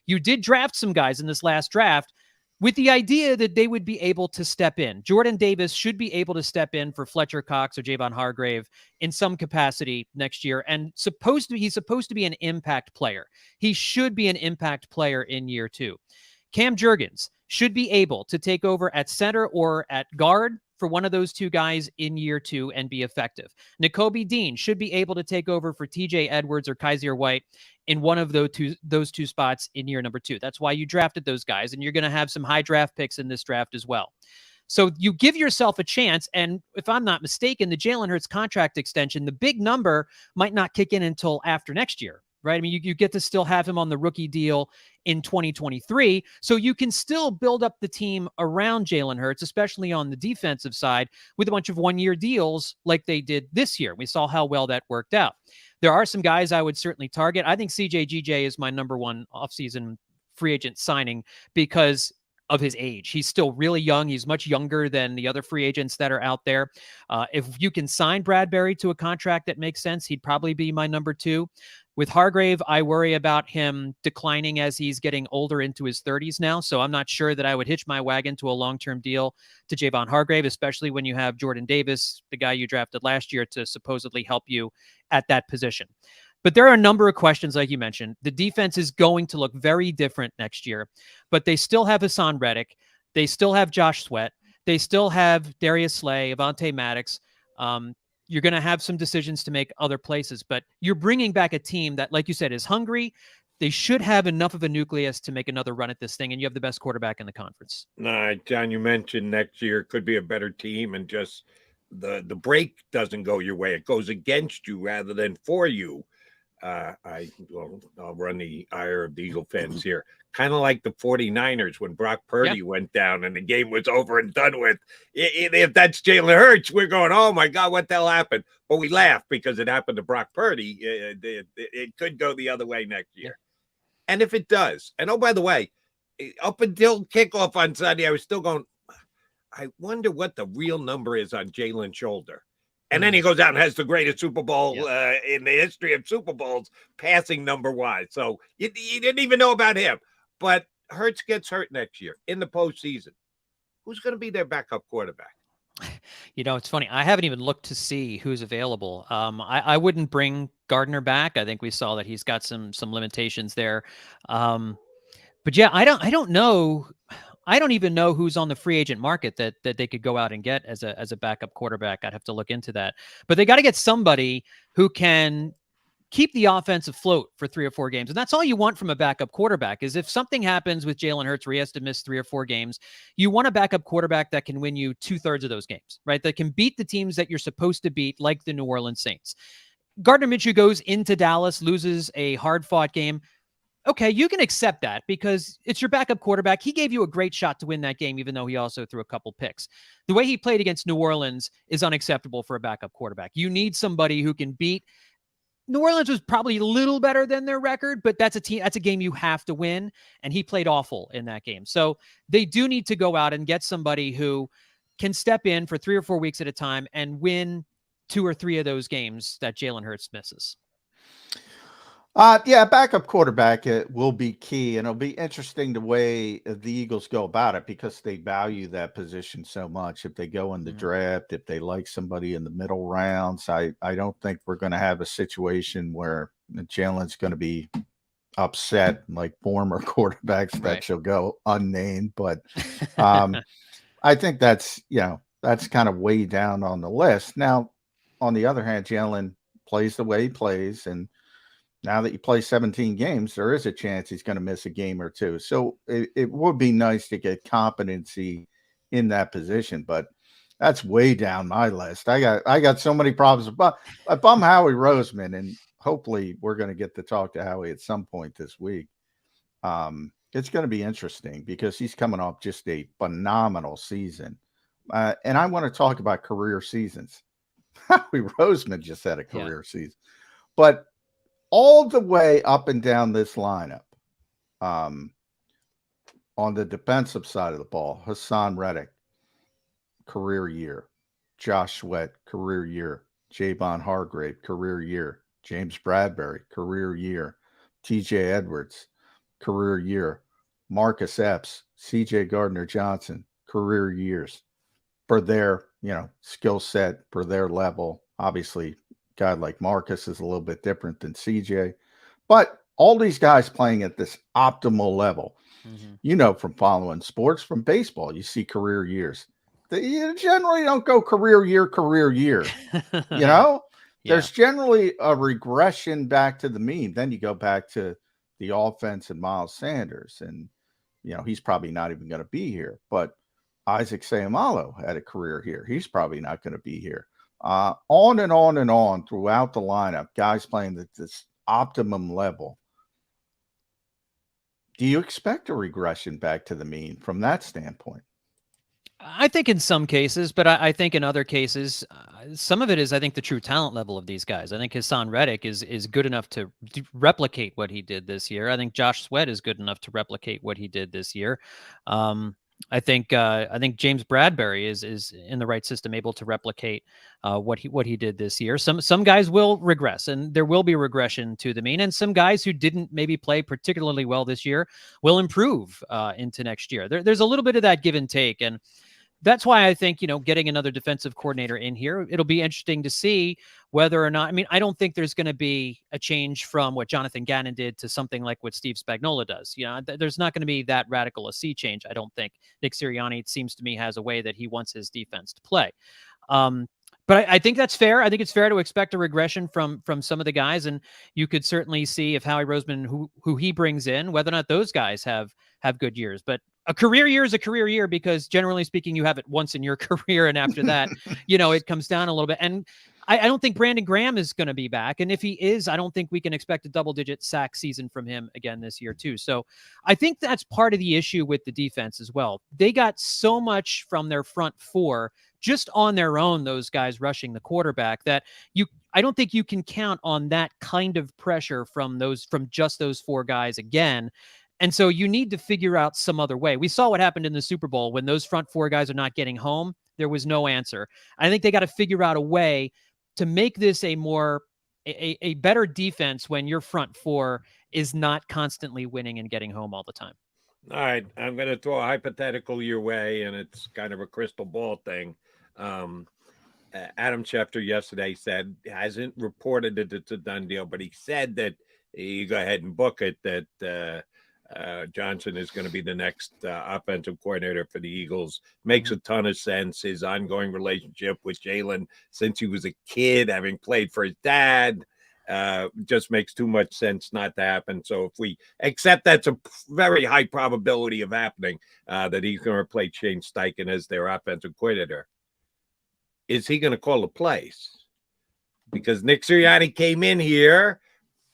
You did draft some guys in this last draft with the idea that they would be able to step in. Jordan Davis should be able to step in for Fletcher Cox or Javon Hargrave in some capacity next year. And he's supposed to be an impact player. He should be an impact player in year 2. Cam Jurgens should be able to take over at center or at guard for one of those two guys in year 2 and be effective. Nakobe Dean should be able to take over for TJ Edwards or Kaiser White in one of those two spots in year number 2. That's why you drafted those guys, and you're going to have some high draft picks in this draft as well. So you give yourself a chance, and if I'm not mistaken, the Jalen Hurts contract extension, the big number might not kick in until after next year, right? I mean, you get to still have him on the rookie deal in 2023, so you can still build up the team around Jalen Hurts, especially on the defensive side, with a bunch of one-year deals like they did this year. We saw how well that worked out. There are some guys I would certainly target. I think CJ GJ is my number one offseason free agent signing because of his age. He's still really young. He's much younger than the other free agents that are out there. If you can sign Bradbury to a contract that makes sense, he'd probably be my number 2. With Hargrave, I worry about him declining as he's getting older into his 30s now. So I'm not sure that I would hitch my wagon to a long-term deal to Javon Hargrave, especially when you have Jordan Davis, the guy you drafted last year, to supposedly help you at that position. But there are a number of questions, like you mentioned. The defense is going to look very different next year, but they still have Hassan Reddick. They still have Josh Sweat. They still have Darius Slay, Avonte Maddox. You're going to have some decisions to make other places, but you're bringing back a team that, like you said, is hungry. They should have enough of a nucleus to make another run at this thing, and you have the best quarterback in the conference. John, you mentioned next year could be a better team, and just the break doesn't go your way. It goes against you rather than for you. I'll run the ire of the Eagle fans here. Kind of like the 49ers when Brock Purdy went down and the game was over and done with. If that's Jalen Hurts, we're going, oh my God, what the hell happened? But we laugh because it happened to Brock Purdy. It could go the other way next year. And if it does, and oh, by the way, up until kickoff on Sunday, I was still going, I wonder what the real number is on Jalen's shoulder. And then he goes out and has the greatest Super Bowl in the history of Super Bowls, passing number-wise. So you didn't even know about him. But Hurts gets hurt next year in the postseason. Who's going to be their backup quarterback? You know, it's funny. I haven't even looked to see who's available. I wouldn't bring Gardner back. I think we saw that he's got some limitations there. But yeah, I don't know. I don't even know who's on the free agent market that they could go out and get as a backup quarterback. I'd have to look into that. But they got to get somebody who can keep the offense afloat for 3 or 4 games. And that's all you want from a backup quarterback is if something happens with Jalen Hurts where he has to miss 3 or 4 games, you want a backup quarterback that can win you 2/3 of those games, right? That can beat the teams that you're supposed to beat, like the New Orleans Saints. Gardner Minshew goes into Dallas, loses a hard-fought game. Okay, you can accept that because it's your backup quarterback. He gave you a great shot to win that game, even though he also threw a couple picks. The way he played against New Orleans is unacceptable for a backup quarterback. You need somebody who can beat. New Orleans was probably a little better than their record, but that's a game you have to win, and he played awful in that game. So they do need to go out and get somebody who can step in for 3 or 4 weeks at a time and win 2 or 3 of those games that Jalen Hurts misses. Backup quarterback will be key, and it'll be interesting the way the Eagles go about it because they value that position so much. If they go in the draft, if they like somebody in the middle rounds, I don't think we're going to have a situation where Jalen's going to be upset like former quarterbacks that shall go unnamed. But I think that's kind of way down on the list. Now, on the other hand, Jalen plays the way he plays, and now that you play 17 games, there is a chance he's going to miss a game or two. So it would be nice to get competency in that position, but that's way down my list. I got so many problems. But I bum Howie Roseman, and hopefully we're going to get to talk to Howie at some point this week. It's going to be interesting because he's coming off just a phenomenal season And I want to talk about career seasons. Howie Roseman just had a career season. But all the way up and down this lineup, on the defensive side of the ball, Hassan Reddick, career year. Josh Sweat, career year. Javon Hargrave, career year. James Bradbury, career year. TJ Edwards, career year. Marcus Epps, CJ Gardner-Johnson, career years for their, skill set, for their level. Obviously, a guy like Marcus is a little bit different than CJ, but all these guys playing at this optimal level. From following sports, from baseball, you see career years. You generally don't go career year. There's generally a regression back to the mean. Then you go back to the offense and Miles Sanders, and he's probably not even going to be here. But Isaac Seumalo had a career here. He's probably not going to be here. On and on and on throughout the lineup, guys playing at this optimum level. Do you expect a regression back to the mean from that standpoint? I think in some cases, but I think in other cases, some of it is, I think, the true talent level of these guys. I think Hassan Reddick is good enough to replicate what he did this year. I think Josh Sweat is good enough to replicate what he did this year. I think James Bradbury is in the right system, able to replicate what he did this year. Some guys will regress, and there will be regression to the mean. And some guys who didn't maybe play particularly well this year will improve into next year. There's a little bit of that give and take, and that's why I think, getting another defensive coordinator in here, it'll be interesting to see whether or not, I don't think there's going to be a change from what Jonathan Gannon did to something like what Steve Spagnuolo does. There's not going to be that radical a sea change, I don't think. Nick Sirianni, it seems to me, has a way that he wants his defense to play. But I think that's fair. I think it's fair to expect a regression from some of the guys, and you could certainly see if Howie Roseman, who he brings in, whether or not those guys have good years. But a career year is a career year, because generally speaking, you have it once in your career, and after that, it comes down a little bit. And I don't think Brandon Graham is going to be back, and if he is, I don't think we can expect a double-digit sack season from him again this year too. So I think that's part of the issue with the defense as well. They got so much from their front four just on their own, those guys rushing the quarterback, that I don't think you can count on that kind of pressure from just those four guys again. And so you need to figure out some other way. We saw what happened in the Super Bowl when those front four guys are not getting home. There was no answer. I think they got to figure out a way to make this a better defense when your front four is not constantly winning and getting home all the time. All right, I'm going to throw a hypothetical your way, and it's kind of a crystal ball thing. Adam Schefter yesterday said, hasn't reported that it's a done deal, but he said that you go ahead and book it, that Johnson is going to be the next offensive coordinator for the Eagles. Makes a ton of sense. His ongoing relationship with Jalen since he was a kid, having played for his dad, just makes too much sense not to happen. So if we accept that's a very high probability of happening, that he's going to replace Shane Steichen as their offensive coordinator, is he going to call the plays? Because Nick Sirianni came in here,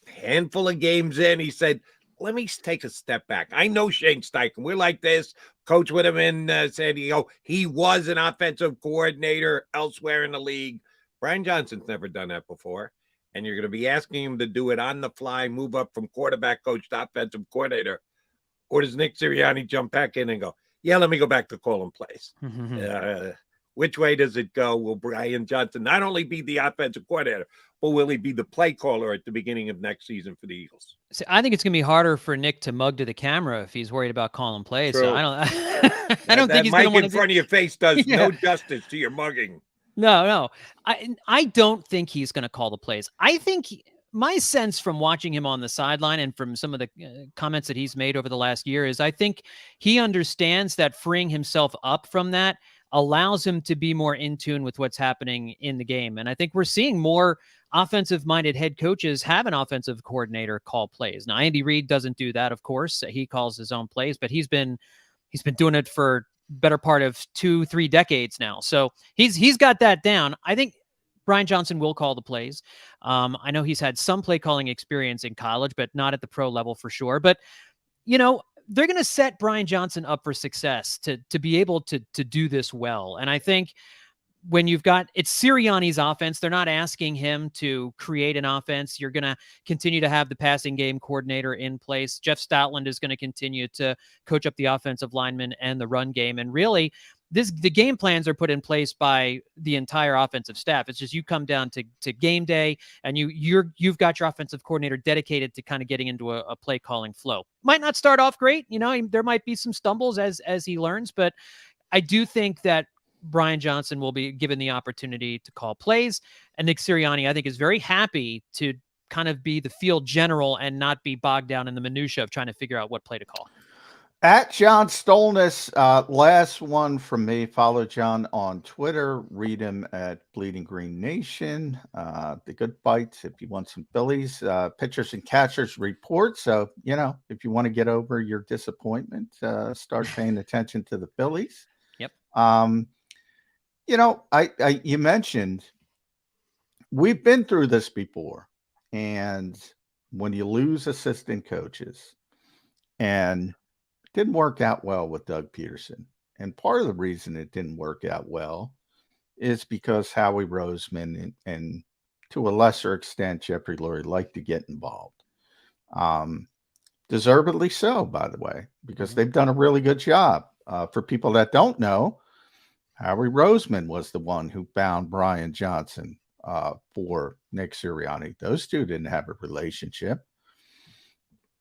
handful of games in, he said, let me take a step back. I know Shane Steichen. We're like this. Coach with him in San Diego. He was an offensive coordinator elsewhere in the league. Brian Johnson's never done that before. And you're going to be asking him to do it on the fly, move up from quarterback coach to offensive coordinator. Or does Nick Sirianni jump back in and go, yeah, let me go back to calling plays? Which way does it go? Will Brian Johnson not only be the offensive coordinator, but will he be the play caller at the beginning of next season for the Eagles? See, I think it's going to be harder for Nick to mug to the camera if he's worried about calling plays. True. So I don't think he's going to mic want in front of your face does no justice to your mugging. No. I don't think he's going to call the plays. I think my sense from watching him on the sideline and from some of the comments that he's made over the last year is I think he understands that freeing himself up from that allows him to be more in tune with what's happening in the game. And I think we're seeing more offensive-minded head coaches have an offensive coordinator call plays. Now, Andy Reid doesn't do that, of course. He calls his own plays, but he's been doing it for better part of 2-3 decades now. So he's got that down. I think Brian Johnson will call the plays. I know he's had some play calling experience in college, but not at the pro level for sure. But they're going to set Brian Johnson up for success to be able to do this well. And I think when you've got, it's Sirianni's offense, they're not asking him to create an offense. You're going to continue to have the passing game coordinator in place. Jeff Stoutland is going to continue to coach up the offensive linemen and the run game. And really, the game plans are put in place by the entire offensive staff. It's just you come down to game day and you've got your offensive coordinator dedicated to kind of getting into a play calling flow. Might not start off great. There might be some stumbles as he learns, but I do think that Brian Johnson will be given the opportunity to call plays. And Nick Sirianni, I think, is very happy to kind of be the field general and not be bogged down in the minutia of trying to figure out what play to call. At John Stolness, last one from me. Follow John on Twitter. Read him at Bleeding Green Nation. The Good Bites, if you want some Phillies. Pitchers and catchers report. So, if you want to get over your disappointment, start paying attention to the Phillies. Yep. You mentioned we've been through this before. And when you lose assistant coaches, and didn't work out well with Doug Peterson. And part of the reason it didn't work out well is because Howie Roseman and to a lesser extent, Jeffrey Lurie like to get involved. Deservedly so, by the way, because they've done a really good job. For people that don't know, Howie Roseman was the one who found Brian Johnson for Nick Sirianni. Those two didn't have a relationship.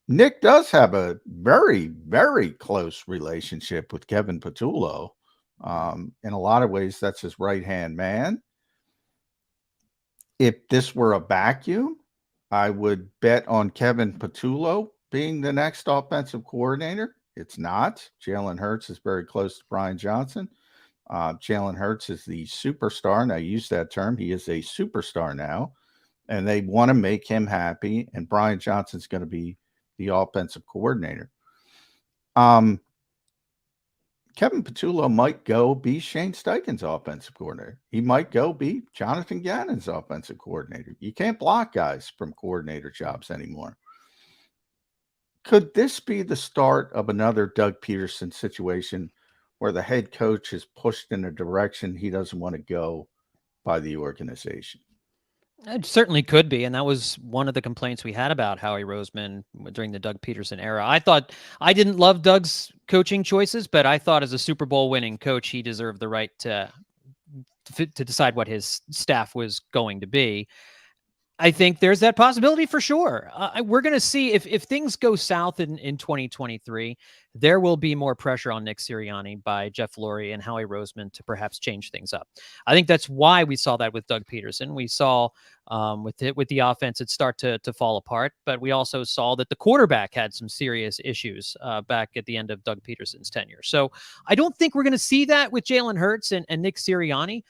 Nick does have a very, very close relationship with Kevin Patullo. In a lot of ways, that's his right-hand man. If this were a vacuum, I would bet on Kevin Patullo being the next offensive coordinator. It's not. Jalen Hurts is very close to Brian Johnson. Jalen Hurts is the superstar, and I use that term. He is a superstar now, and they want to make him happy, and Brian Johnson's going to be the offensive coordinator. Kevin Patullo might go be Shane Steichen's offensive coordinator. He might go be Jonathan Gannon's offensive coordinator. You can't block guys from coordinator jobs anymore. Could this be the start of another Doug Peterson situation where the head coach is pushed in a direction he doesn't want to go by the organization? It certainly could be, and that was one of the complaints we had about Howie Roseman during the Doug Peterson era. I didn't love Doug's coaching choices, but I thought as a Super Bowl winning coach, he deserved the right to decide what his staff was going to be. I think there's that possibility for sure. We're going to see if things go south in 2023, there will be more pressure on Nick Sirianni by Jeff Lurie and Howie Roseman to perhaps change things up. I think that's why we saw that with Doug Peterson. We saw with the offense, it start to fall apart, but we also saw that the quarterback had some serious issues back at the end of Doug Peterson's tenure. So I don't think we're going to see that with Jalen Hurts and Nick Sirianni.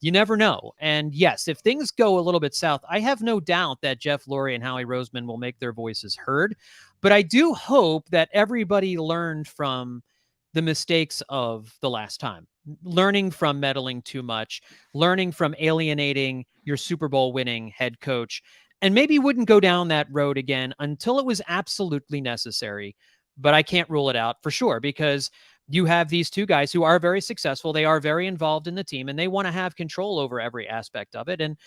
You never know. And yes, if things go a little bit south, I have no doubt that Jeff Lurie and Howie Roseman will make their voices heard. But I do hope that everybody learned from the mistakes of the last time, learning from meddling too much, learning from alienating your Super Bowl winning head coach, and maybe wouldn't go down that road again until it was absolutely necessary. But I can't rule it out for sure, because you have these two guys who are very successful. They are very involved in the team, and they want to have control over every aspect of it. And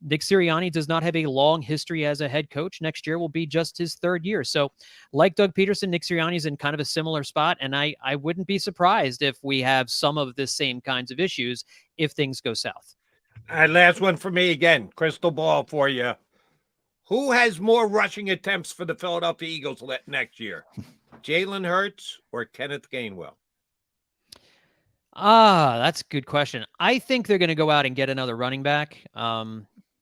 Nick Sirianni does not have a long history as a head coach. Next year will be just his third year. So like Doug Peterson, Nick Sirianni is in kind of a similar spot. And I wouldn't be surprised if we have some of the same kinds of issues if things go south. All right, last one for me again. Crystal ball for you. Who has more rushing attempts for the Philadelphia Eagles next year? Jalen Hurts or Kenneth Gainwell? That's a good question. I think they're going to go out and get another running back.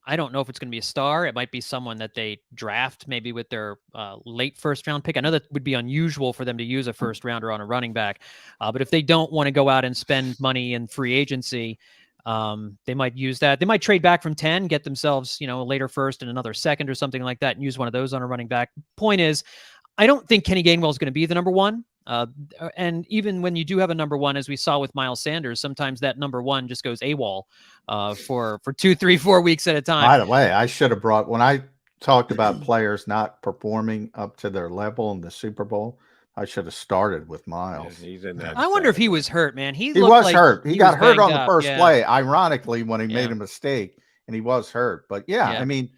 I don't know if it's going to be a star. It might be someone that they draft maybe with their late first round pick. I know that would be unusual for them to use a first rounder on a running back. But if they don't want to go out and spend money in free agency, they might use that. They might trade back from 10, get themselves, a later first and another second or something like that, and use one of those on a running back. Point is, I don't think Kenny Gainwell is going to be the number one. And even when you do have a number one, as we saw with Miles Sanders, sometimes that number one just goes AWOL for 2, 3, 4 weeks at a time. By the way, I should have brought, when I talked about players not performing up to their level in the Super Bowl, I should have started with Miles. Yeah, he's in that. I wonder if he was hurt, man. He looked was like hurt. He got was hurt on banged the up, first yeah. play, ironically, when he Yeah. made a mistake, and he was hurt. But yeah, Yeah. I mean,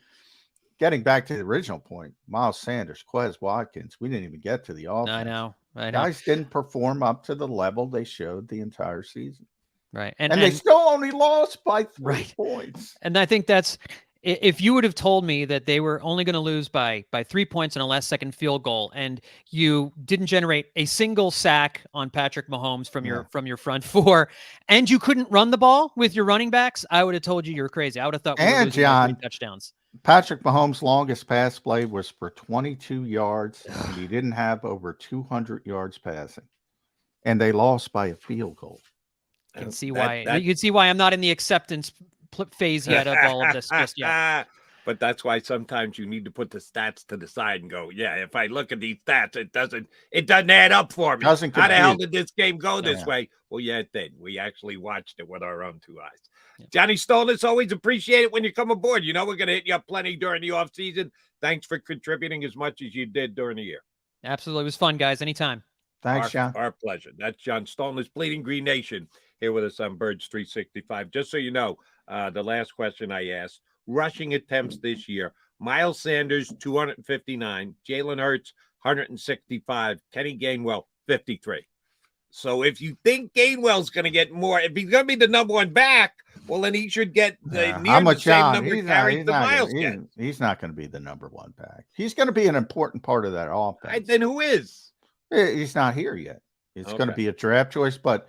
getting back to the original point, Miles Sanders, Quez Watkins, we didn't even get to the offense. I know. Guys didn't perform up to the level they showed the entire season. Right. And they still only lost by 3 points. And I think that's, if you would have told me that they were only going to lose by 3 points and a last second field goal, and you didn't generate a single sack on Patrick Mahomes from your front four, and you couldn't run the ball with your running backs, I would have told you you're crazy. I would have thought we were losing by 3 touchdowns. Patrick Mahomes' longest pass play was for 22 yards, and he didn't have over 200 yards passing. And they lost by a field goal. You can see why. You can see why I'm not in the acceptance phase yet of all of this just yet. But that's why sometimes you need to put the stats to the side and go, yeah, if I look at these stats, it doesn't add up for me. How the hell did this game go this way? Well, yeah, it did. We actually watched it with our own 2 eyes. Yeah. Johnny Stolnis, always appreciate it when you come aboard. You know, we're going to hit you up plenty during the off season. Thanks for contributing as much as you did during the year. Absolutely. It was fun, guys. Anytime. Thanks, John. Our pleasure. That's John Stolnis, Bleeding Green Nation, here with us on Birds 365. Just so you know, the last question I asked, rushing attempts this year, Miles Sanders, 259, Jalen Hurts, 165, Kenny Gainwell, 53. So if you think Gainwell's going to get more, if he's going to be the number one back, well, then he should get the same number of carries that Miles gets. He's not going to be the number one back. He's going to be an important part of that offense. Then who is? He's not here yet. It's going to be a draft choice, but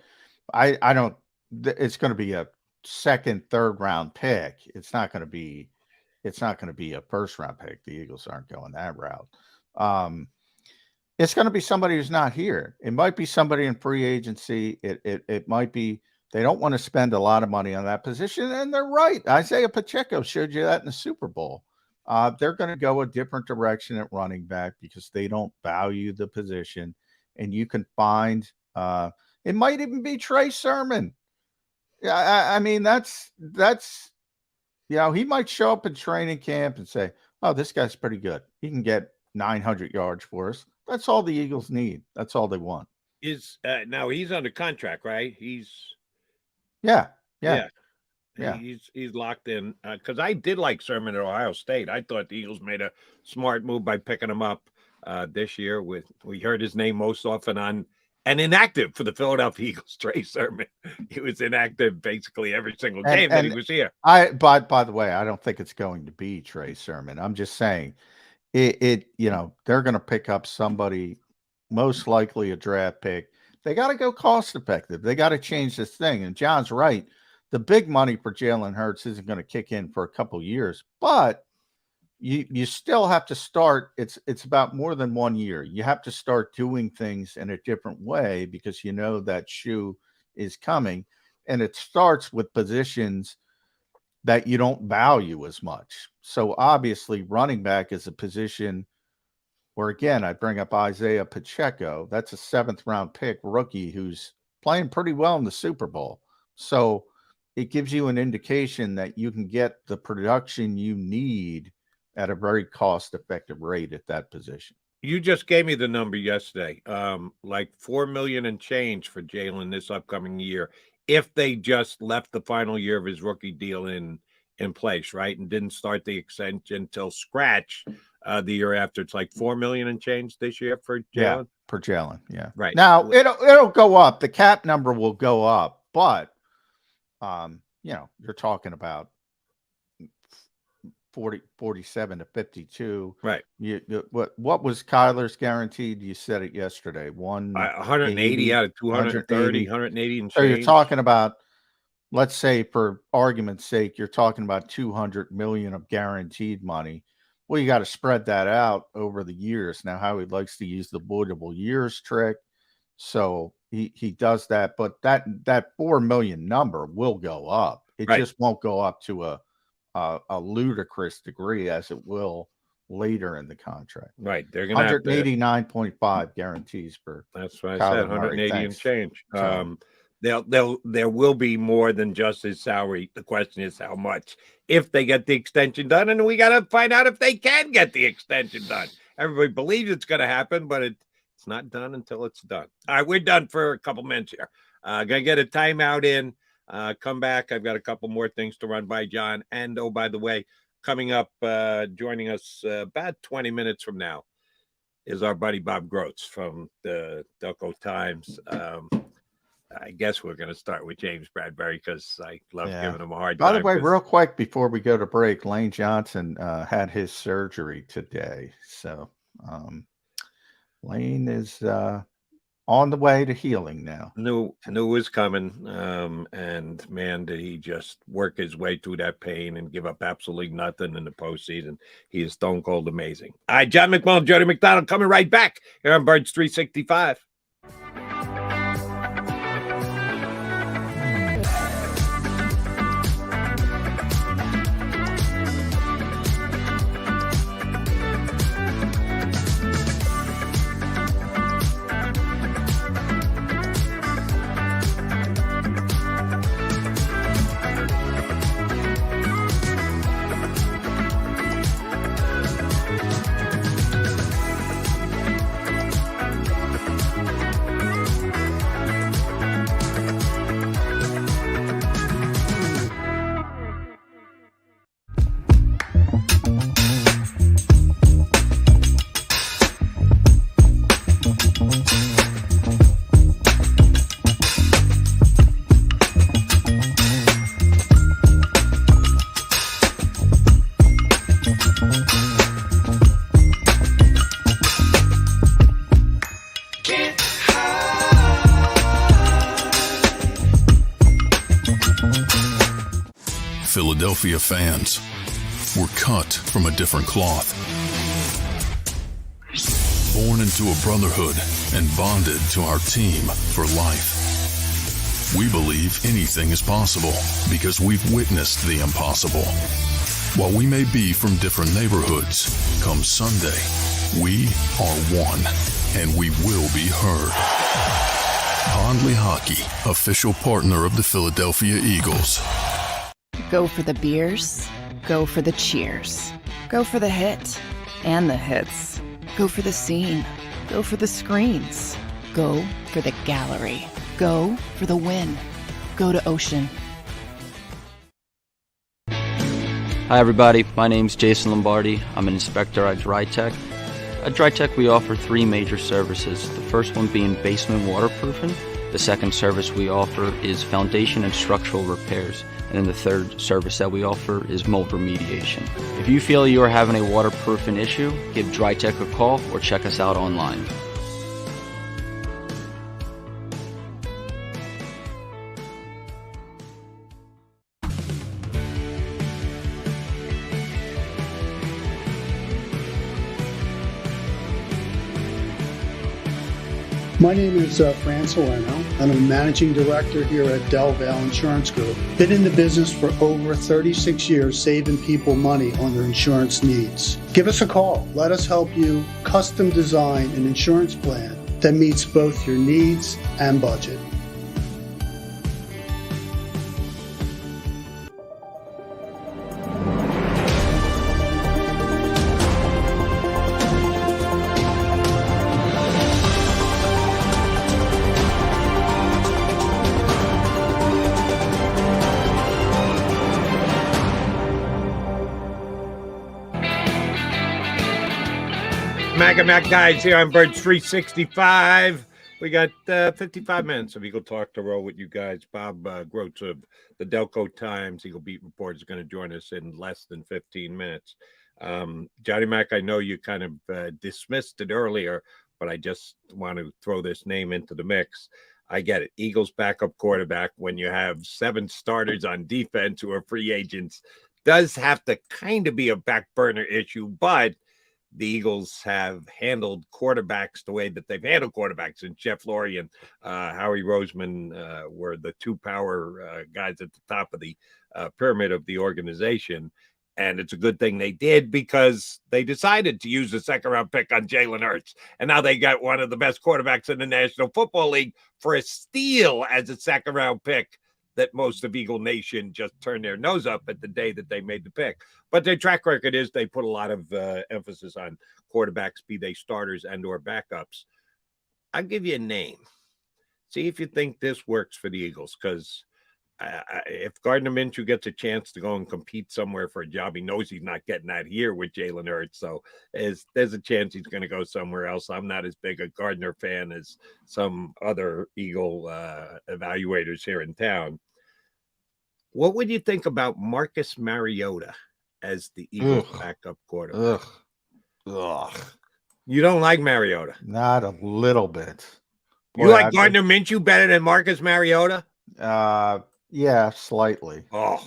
I don't. It's going to be a second, third round pick. It's not going to be a first round pick. The Eagles aren't going that route. It's going to be somebody who's not here. It might be somebody in free agency. It might be they don't want to spend a lot of money on that position, and they're right. Isaiah Pacheco showed you that in the Super Bowl. They're going to go a different direction at running back because they don't value the position, and you can find it might even be Trey Sermon. Yeah, I mean that's he might show up in training camp and say, "Oh, this guy's pretty good. He can get 900 yards for us." That's all the Eagles need. That's all they want. Now he's under contract, right? He's locked in because I did like Sermon at Ohio State. I thought the Eagles made a smart move by picking him up this year. We heard his name most often on and inactive for the Philadelphia Eagles. Trey Sermon, he was inactive basically every single game that he was here. By the way, I don't think it's going to be Trey Sermon. I'm just saying they're going to pick up somebody, most likely a draft pick. They got to go cost effective. They got to change this thing. And John's right. The big money for Jalen Hurts isn't going to kick in for a couple years, but you still have to start. It's about more than 1 year. You have to start doing things in a different way because you know that shoe is coming, and it starts with positions that you don't value as much. So obviously running back is a position where, again, I bring up Isaiah Pacheco. That's a 7th round pick rookie who's playing pretty well in the Super Bowl. So it gives you an indication that you can get the production you need at a very cost-effective rate at that position. You just gave me the number yesterday, like $4 million and change for Jalen this upcoming year, if they just left the final year of his rookie deal in place, right, and didn't start the extension until scratch the year after. It's like $4 million and change this year for Jalen. Yeah, for Jalen. Yeah, right. Now it'll go up. The cap number will go up, but you're talking about 47 to 52. Right. What was Kyler's guaranteed? You said it yesterday. 180 out of 230, 180 and change. So you're talking about, let's say for argument's sake, you're talking about 200 million of guaranteed money. Well, you got to spread that out over the years. Now, Howie likes to use the voidable years trick. So he does that, but that 4 million number will go up. It just won't go up to a ludicrous degree as it will later in the contract. Right. They're going to 189.5 guarantees for. That's what I said. 180 and change. There will be more than just his salary. The question is how much if they get the extension done, and we got to find out if they can get the extension done. Everybody believes it's going to happen, but It's not done until it's done. All right, we're done for a couple minutes here. Gonna get a timeout in. Come back. I've got a couple more things to run by John. And oh, by the way, coming up, joining us about 20 minutes from now is our buddy Bob Groats from the Delco Times. I guess we're going to start with James Bradbury because I love giving him a hard time. By the way, real quick before we go to break, Lane Johnson had his surgery today. So Lane is on the way to healing now. Knew it was coming. And man, did he just work his way through that pain and give up absolutely nothing in the postseason. He is stone cold amazing. All right, John McMullen, Jody McDonald coming right back here on Birds 365. Philadelphia fans were cut from a different cloth, born into a brotherhood and bonded to our team for life. We believe anything is possible because we've witnessed the impossible. While we may be from different neighborhoods, come Sunday, we are one and we will be heard. Pondley Hockey, official partner of the Philadelphia Eagles. Go for the beers, go for the cheers, go for the hit and the hits, go for the scene, go for the screens, go for the gallery, go for the win, go to Ocean. Hi everybody, my name's Jason Lombardi. I'm an inspector at DryTech. At DryTech we offer three major services, the first one being basement waterproofing, the second service we offer is foundation and structural repairs, and then the third service that we offer is mold remediation. If you feel you are having a waterproofing issue, give DryTech a call or check us out online. My name is Fran Salerno. I'm a managing director here at Del Valle Insurance Group. Been in the business for over 36 years, saving people money on their insurance needs. Give us a call. Let us help you custom design an insurance plan that meets both your needs and budget. Mac guys here on Birds 365. We got 55 minutes of Eagle Talk to roll with you guys. Bob Groats of the Delco Times, Eagle Beat Report, is going to join us in less than 15 minutes. Johnny Mac, I know you kind of dismissed it earlier, but I just want to throw this name into the mix. I get it. Eagles backup quarterback when you have 7 starters on defense who are free agents does have to kind of be a back burner issue, but the Eagles have handled quarterbacks the way that they've handled quarterbacks, and Jeff Lurie and Howie Roseman were the 2 power guys at the top of the pyramid of the organization. And it's a good thing they did because they decided to use the 2nd round pick on Jalen Hurts. And now they got one of the best quarterbacks in the National Football League for a steal as a 2nd round pick that most of Eagle Nation just turned their nose up at the day that they made the pick. But their track record is they put a lot of emphasis on quarterbacks, be they starters and or backups. I'll give you a name. See if you think this works for the Eagles, because if Gardner Minshew gets a chance to go and compete somewhere for a job, he knows he's not getting that here with Jalen Hurts. So there's a chance he's going to go somewhere else. I'm not as big a Gardner fan as some other Eagle evaluators here in town. What would you think about Marcus Mariota as the Eagles backup quarterback? Ugh. You don't like Mariota? Not a little bit. Boy, you like Gardner Minshew better than Marcus Mariota? Yeah, slightly. Oh,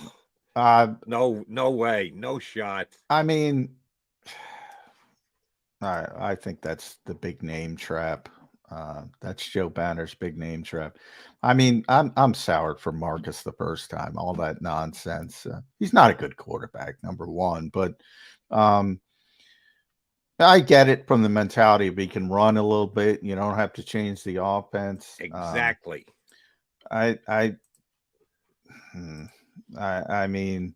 no way, no shot. I mean, I think that's the big name trap. That's Joe Banner's big name trap. I mean, I'm soured for Marcus the first time. All that nonsense. He's not a good quarterback, number one, but I get it from the mentality of he can run a little bit. You don't have to change the offense. Exactly. I mean,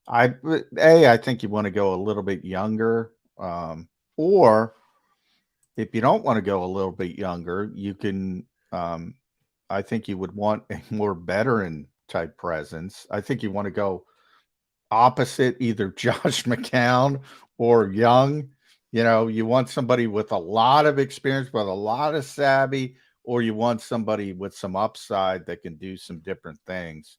I think you want to go a little bit younger, or if you don't want to go a little bit younger, you can. I think you would want a more veteran type presence. I think you want to go opposite either Josh McCown or Young. You know, you want somebody with a lot of experience, but a lot of savvy, or you want somebody with some upside that can do some different things.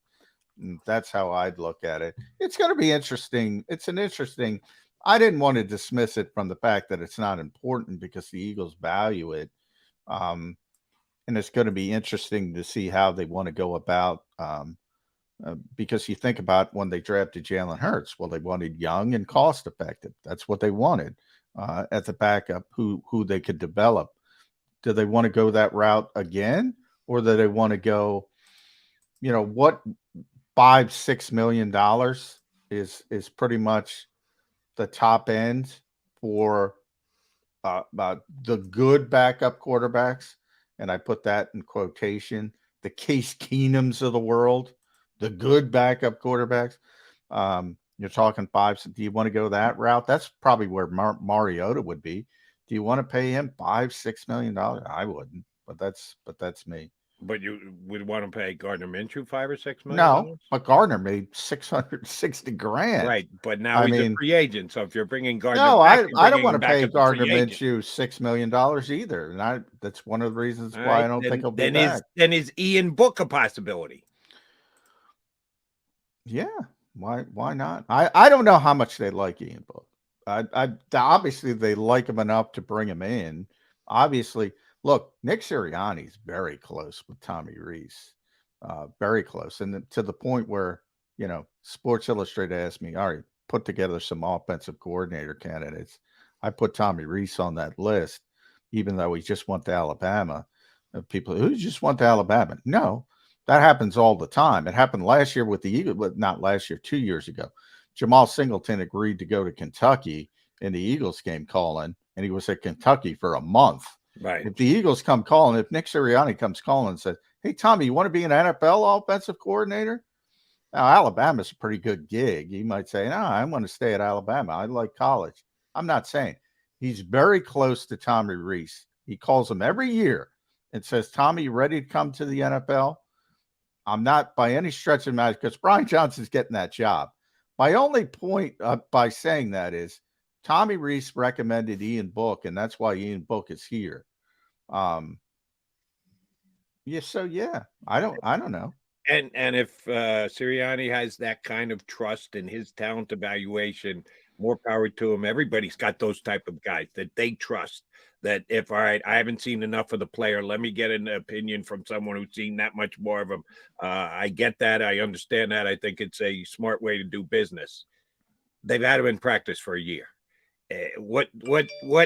And that's how I'd look at it. It's going to be interesting. It's an interesting. I didn't want to dismiss it from the fact that it's not important because the Eagles value it. And it's going to be interesting to see how they want to go about because you think about when they drafted Jalen Hurts, well, they wanted young and cost effective. That's what they wanted at the backup, who they could develop. Do they want to go that route again, or do they want to go, what $5-6 million is pretty much the top end for the good backup quarterbacks? And I put that in quotation, the Case Keenums of the world, the good backup quarterbacks. You're talking five. Do you want to go that route? That's probably where Mariota would be. Do you want to pay him $5-6 million? I wouldn't, but that's me. But you would want to pay Gardner Minshew $5 or $6 million? No, but Gardner made $660,000. Right, but now he's a free agent. So if you're bringing Gardner, I don't want to pay Gardner Minshew $6 million either, and that's one of the reasons why I don't think he'll be back. Then is Ian Book a possibility? Yeah, why not? I don't know how much they like Ian Book. Obviously they like him enough to bring him in. Obviously. Look, Nick Sirianni's very close with Tommy Rees, very close. And to the point where, Sports Illustrated asked me, all right, put together some offensive coordinator candidates. I put Tommy Rees on that list, even though he just went to Alabama. People who just went to Alabama. No, that happens all the time. It happened last year with the Eagles, but not last year, 2 years ago. Jamal Singleton agreed to go to Kentucky in the Eagles game calling, and he was at Kentucky for a month. Right. If the Eagles come calling, if Nick Sirianni comes calling and says, hey, Tommy, you want to be an NFL offensive coordinator? Now, Alabama's a pretty good gig. He might say, no, I want to stay at Alabama. I like college. I'm not saying. He's very close to Tommy Rees. He calls him every year and says, Tommy, you ready to come to the NFL? I'm not by any stretch of the matter, because Brian Johnson's getting that job. My only point by saying that is, Tommy Rees recommended Ian Book, and that's why Ian Book is here. I don't know. And if Sirianni has that kind of trust in his talent evaluation, more power to him. Everybody's got those type of guys that they trust. That if, all right, I haven't seen enough of the player, let me get an opinion from someone who's seen that much more of him. I get that. I understand that. I think it's a smart way to do business. They've had him in practice for a year. What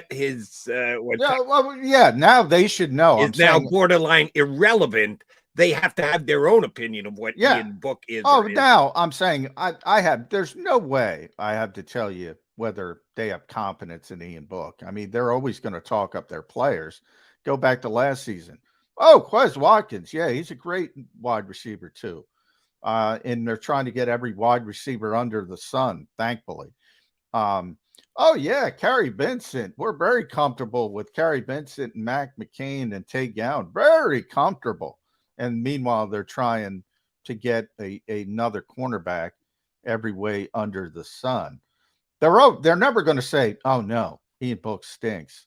his now they should know. Is now borderline irrelevant. They have to have their own opinion of what Ian Book is. Now I'm saying there's no way I have to tell you whether they have confidence in Ian Book. I mean, they're always going to talk up their players. Go back to last season. Oh, Quez Watkins. Yeah, he's a great wide receiver too. And they're trying to get every wide receiver under the sun, thankfully. Oh yeah, Kerry Vincent. We're very comfortable with Kerry Vincent and Mac McCain and Tay Gowan. Very comfortable. And meanwhile, they're trying to get another cornerback every way under the sun. They're never going to say, "Oh no, Ian Book stinks."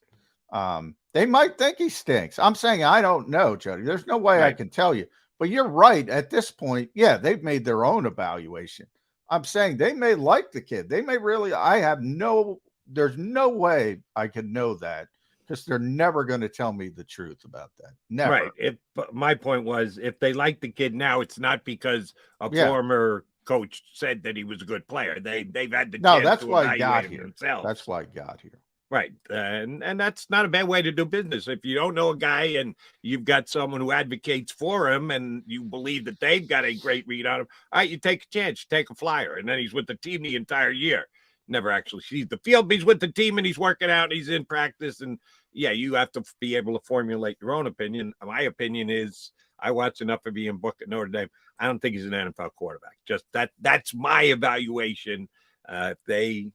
They might think he stinks. I'm saying I don't know, Jody. There's no way I can tell you. But you're right. At this point, yeah, they've made their own evaluation. I'm saying they may like the kid. They may really. There's no way I can know that because they're never going to tell me the truth about that. Never. Right. My point was, if they like the kid now, it's not because a former coach said that he was a good player. They've had the chance that's to why I got evaluate him here. themselves. That's why I got here. Right. And that's not a bad way to do business. If you don't know a guy and you've got someone who advocates for him and you believe that they've got a great read on him, all right, you take a chance, you take a flyer, and then he's with the team the entire year. Never actually sees the field, but he's with the team and he's working out and he's in practice. And yeah, you have to be able to formulate your own opinion. My opinion is I watched enough of Ian Book at Notre Dame. I don't think he's an NFL quarterback. Just that's my evaluation. If they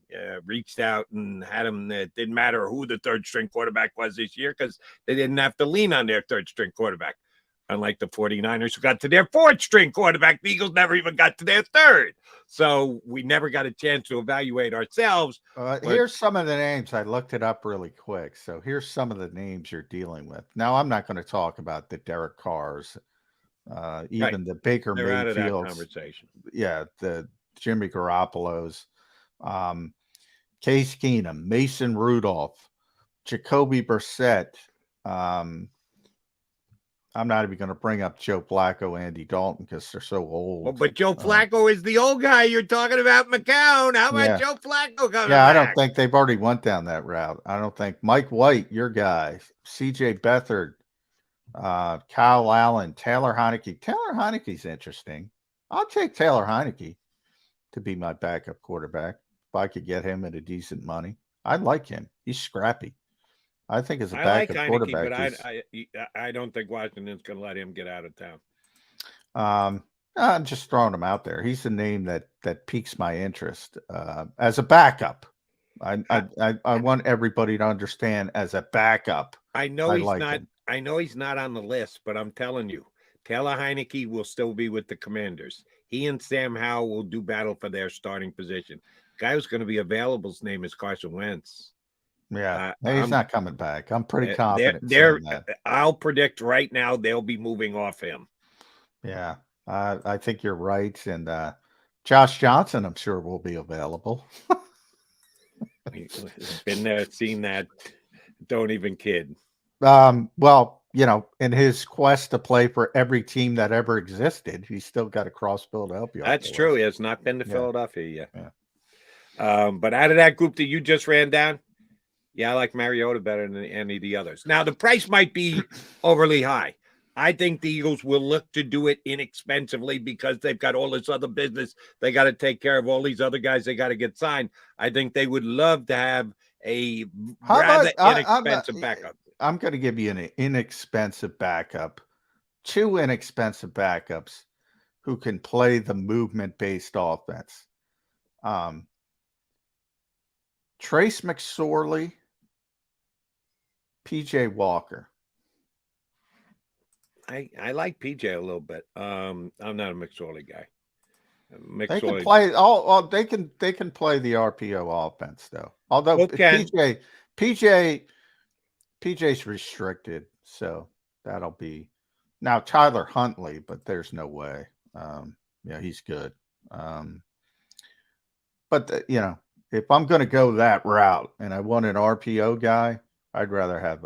reached out and had him, it didn't matter who the third string quarterback was this year because they didn't have to lean on their third string quarterback. Unlike the 49ers who got to their fourth string quarterback, the Eagles never even got to their third. So we never got a chance to evaluate ourselves. Here's some of the names. I looked it up really quick. So here's some of the names you're dealing with. Now, I'm not going to talk about the Derek Carrs, even the Baker They're out of that Mayfields. Conversation. Yeah, the Jimmy Garoppolo's, Case Keenum, Mason Rudolph, Jacoby Brissett. I'm not even going to bring up Joe Flacco, Andy Dalton, because they're so old. Well, but Joe Flacco is the old guy you're talking about, McCown. How about Joe Flacco coming back? I don't think they've already went down that route. I don't think Mike White, your guy, CJ Beathard, Kyle Allen, Taylor Heineke. Taylor Heineke's interesting. I'll take Taylor Heineke to be my backup quarterback if I could get him at a decent money. I like him. He's scrappy. I think as a backup quarterback, but I don't think Washington's going to let him get out of town. I'm just throwing him out there. He's the name that piques my interest as a backup. I want everybody to understand as a backup. I know he's not on the list, but I'm telling you, Taylor Heineke will still be with the Commanders. He and Sam Howell will do battle for their starting position. The guy who's going to be available, his name is Carson Wentz. Yeah, he's not coming back. I'm pretty confident. I'll predict right now they'll be moving off him. Yeah, I think you're right. And Josh Johnson, I'm sure, will be available. Been there, seen that. Don't even kid. Well, in his quest to play for every team that ever existed, he's still got to cross Philadelphia. That's true. He has not been to Philadelphia yet. Yeah. But out of that group that you just ran down, yeah, I like Mariota better than any of the others. Now, the price might be overly high. I think the Eagles will look to do it inexpensively because they've got all this other business. They got to take care of all these other guys. They got to get signed. I think they would love to have a rather inexpensive backup. I'm going to give you an inexpensive backup, 2 inexpensive backups who can play the movement-based offense. Trace McSorley, PJ Walker. I like PJ a little bit. I'm not a McSorley guy. They can play they can play the RPO offense though. Although PJ's restricted, so that'll be now Tyler Huntley, but there's no way. Yeah, he's good. But if I'm going to go that route and I want an RPO guy, I'd rather have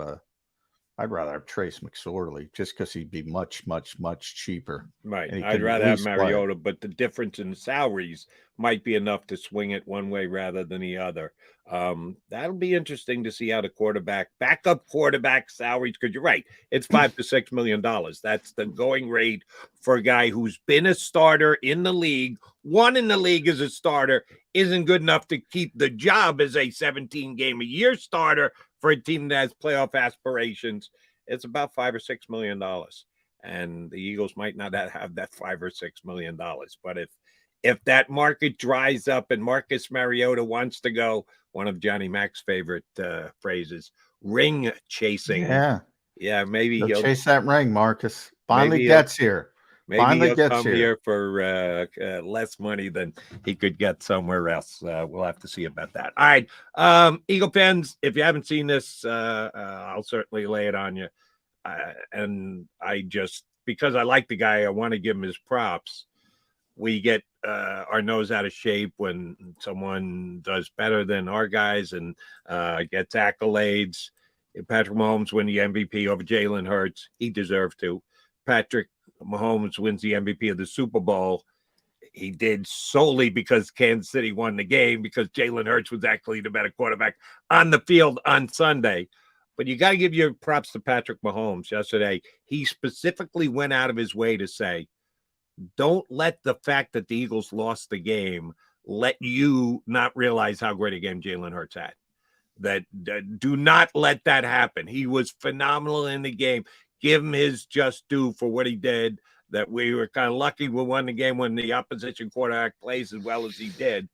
Trace McSorley just because he'd be much, much, much cheaper. Right. I'd rather have Mariota, but the difference in salaries might be enough to swing it one way rather than the other. That'll be interesting to see how the backup quarterback salaries, because you're right, it's $5 to $6 million. That's the going rate for a guy who's been a starter in the league, won in the league as a starter, isn't good enough to keep the job as a 17-game-a-year starter for a team that has playoff aspirations. It's about $5 or $6 million. And the Eagles might not have that $5 or $6 million. But if that market dries up and Marcus Mariota wants to go, one of Johnny Mac's favorite phrases, ring chasing. Yeah, maybe he'll chase that ring. Marcus finally gets here. Maybe finally he'll gets come here for less money than he could get somewhere else. We'll have to see about that. All right, Eagle fans, if you haven't seen this, I'll certainly lay it on you. And I just, because I like the guy, I want to give him his props. We get our nose out of shape when someone does better than our guys and gets accolades. Patrick Mahomes win the MVP over Jalen Hurts. He deserved to. Patrick Mahomes wins the MVP of the Super Bowl. He did solely because Kansas City won the game, because Jalen Hurts was actually the better quarterback on the field on Sunday. But you got to give your props to Patrick Mahomes yesterday. He specifically went out of his way to say, don't let the fact that the Eagles lost the game let you not realize how great a game Jalen Hurts had. That do not let that happen. He was phenomenal in the game. Give him his just due for what he did. That we were kind of lucky we won the game when the opposition quarterback plays as well as he did.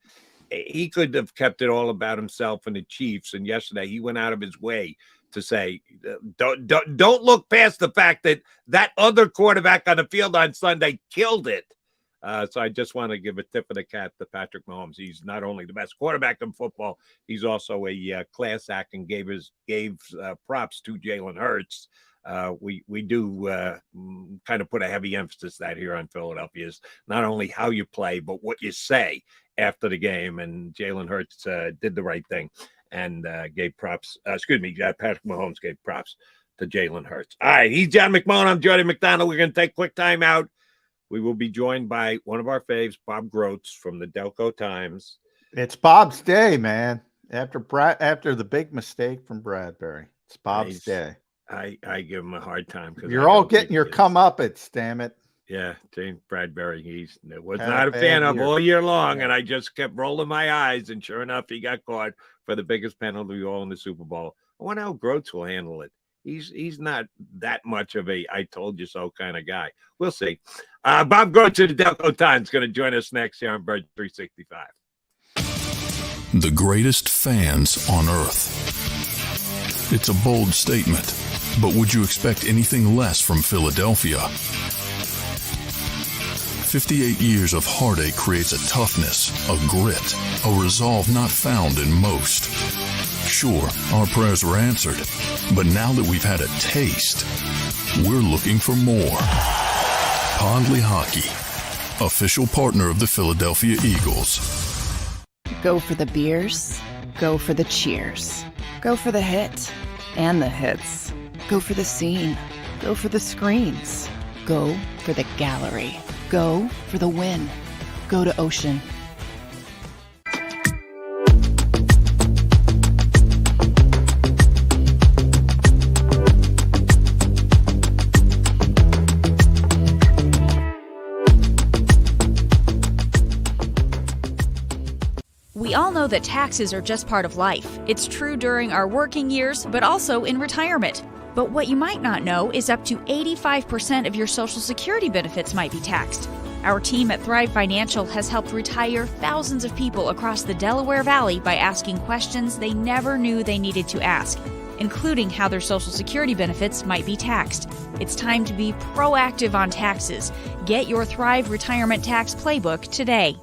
He could have kept it all about himself and the Chiefs. And yesterday he went out of his way to say, don't look past the fact that that other quarterback on the field on Sunday killed it. So I just want to give a tip of the cap to Patrick Mahomes. He's not only the best quarterback in football, he's also a class act, and gave props to Jalen Hurts. We do kind of put a heavy emphasis that here on Philadelphia is not only how you play, but what you say after the game. And Jalen Hurts did the right thing and gave props. Patrick Mahomes gave props to Jalen Hurts. All right, he's John McMullen. I'm Jody McDonald. We're going to take a quick time out. We will be joined by one of our faves, Bob Groats from the Delco Times. It's Bob's day, man. After the big mistake from Bradbury, it's Bob's day. I give him a hard time because you're all getting your comeuppance, damn it. Yeah, James Bradbury, he was not a fan of all year long, and I just kept rolling my eyes, and sure enough, he got caught for the biggest penalty all in the Super Bowl. I wonder how Groats will handle it. He's not that much of a I told you so kind of guy. We'll see. Bob Groats of the Delco Times is going to join us next here on Bird 365. The greatest fans on earth. It's a bold statement, but would you expect anything less from Philadelphia? 58 years of heartache creates a toughness, a grit, a resolve not found in most. Sure, our prayers were answered, but now that we've had a taste, we're looking for more. Pondley Hockey, official partner of the Philadelphia Eagles. Go for the beers, go for the cheers, go for the hit and the hits, go for the scene, go for the screens, go for the gallery, go for the win, go to Ocean. We all know that taxes are just part of life. It's true during our working years, but also in retirement. But what you might not know is up to 85% of your Social Security benefits might be taxed. Our team at Thrive Financial has helped retire thousands of people across the Delaware Valley by asking questions they never knew they needed to ask, including how their Social Security benefits might be taxed. It's time to be proactive on taxes. Get your Thrive Retirement Tax Playbook today.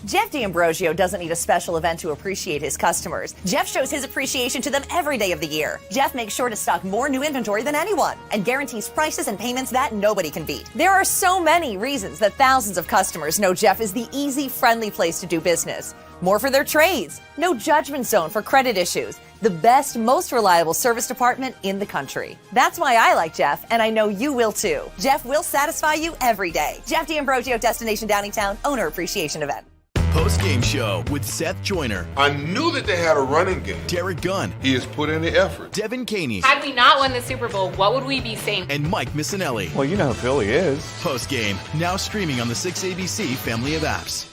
Jeff D'Ambrosio doesn't need a special event to appreciate his customers. Jeff shows his appreciation to them every day of the year. Jeff makes sure to stock more new inventory than anyone and guarantees prices and payments that nobody can beat. There are so many reasons that thousands of customers know Jeff is the easy, friendly place to do business. More for their trades, no judgment zone for credit issues, the best, most reliable service department in the country. That's why I like Jeff, and I know you will too. Jeff will satisfy you every day. Jeff D'Ambrosio, Destination Downingtown, Owner Appreciation Event. Post-game show with Seth Joyner. I knew that they had a running game. Derek Gunn. He has put in the effort. Devin Caney. Had we not won the Super Bowl, what would we be saying? And Mike Missinelli. Well, you know who Philly is. Post-game, now streaming on the 6ABC family of apps.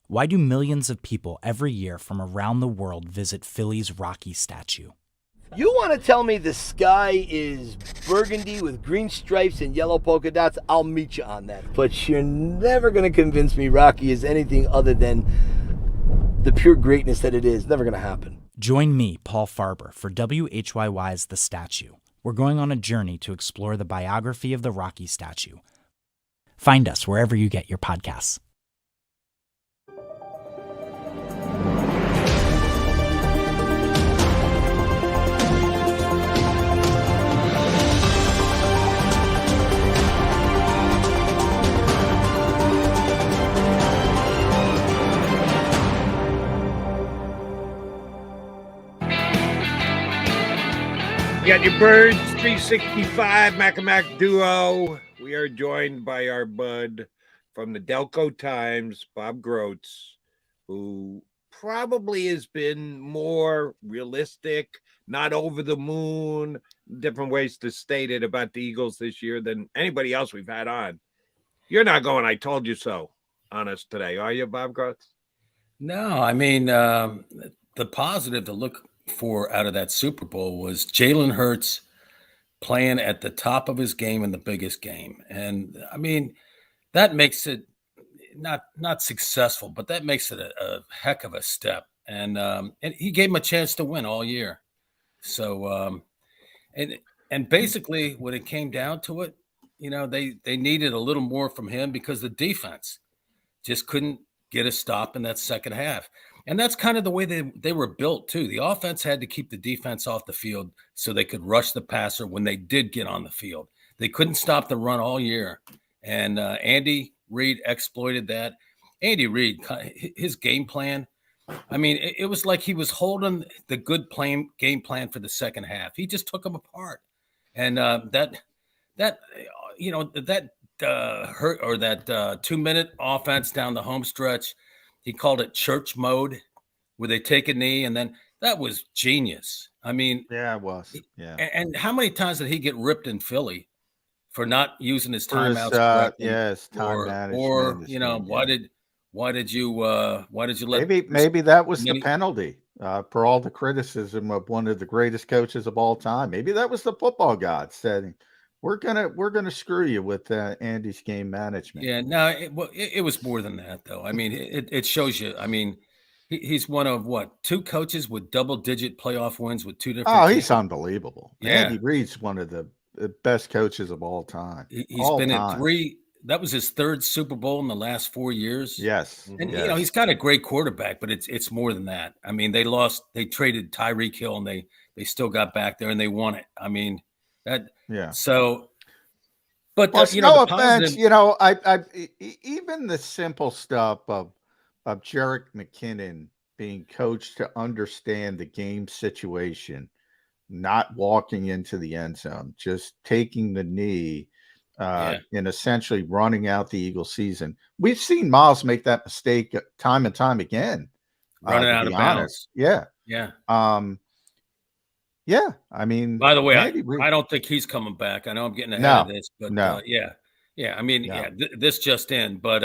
Why do millions of people every year from around the world visit Philly's Rocky statue? You want to tell me the sky is burgundy with green stripes and yellow polka dots? I'll meet you on that. But you're never going to convince me Rocky is anything other than the pure greatness that it is. Never going to happen. Join me, Paul Farber, for WHYY's The Statue. We're going on a journey to explore the biography of the Rocky statue. Find us wherever you get your podcasts. You got your Birds 365 Mac duo. We are joined by our bud from the Delco Times, Bob Groats, who probably has been more realistic, not over the moon, different ways to state it about the Eagles this year than anybody else we've had on. You're not going, I told you so, on us today, are you, Bob Groats? No, I mean, the positive to look for out of that Super Bowl was Jalen Hurts playing at the top of his game in the biggest game. And I mean, that makes it not successful, but that makes it a heck of a step. And he gave him a chance to win all year. So, and basically when it came down to it, you know, they needed a little more from him because the defense just couldn't get a stop in that second half. And that's kind of the way they were built, too. The offense had to keep the defense off the field so they could rush the passer when they did get on the field. They couldn't stop the run all year. And Andy Reid exploited that. Andy Reid, his game plan, I mean, it was like he was holding the good game plan for the second half. He just took them apart. And that hurt, or that 2-minute offense down the home stretch, he called it church mode, where they take a knee, and then that was genius. I mean, yeah, it was. Yeah. And how many times did he get ripped in Philly for not using his timeouts correctly? Yes, time management. Or you know, why did you let maybe that was the penalty for all the criticism of one of the greatest coaches of all time. Maybe that was the football god saying, We're gonna screw you with Andy's game management. Yeah, no, it was more than that, though. I mean, it shows you. I mean, he's one of two coaches with double-digit playoff wins with two different. Oh, teams. he's unbelievable. Yeah. Andy Reid's one of the best coaches of all time. He's been in 3. That was his 3rd Super Bowl in the last 4 years. Yes, and you know he's got a great quarterback, but it's more than that. I mean, they traded Tyreek Hill, and they still got back there and they won it. I mean. So, but no offense, I even the simple stuff of Jerick McKinnon being coached to understand the game situation, not walking into the end zone, just taking the knee, and essentially running out the Eagles season. We've seen Miles make that mistake time and time again, running out of bounds. Yeah. Yeah, I mean, by the way, I don't think he's coming back. I know I'm getting ahead of this, but I mean, this just in, but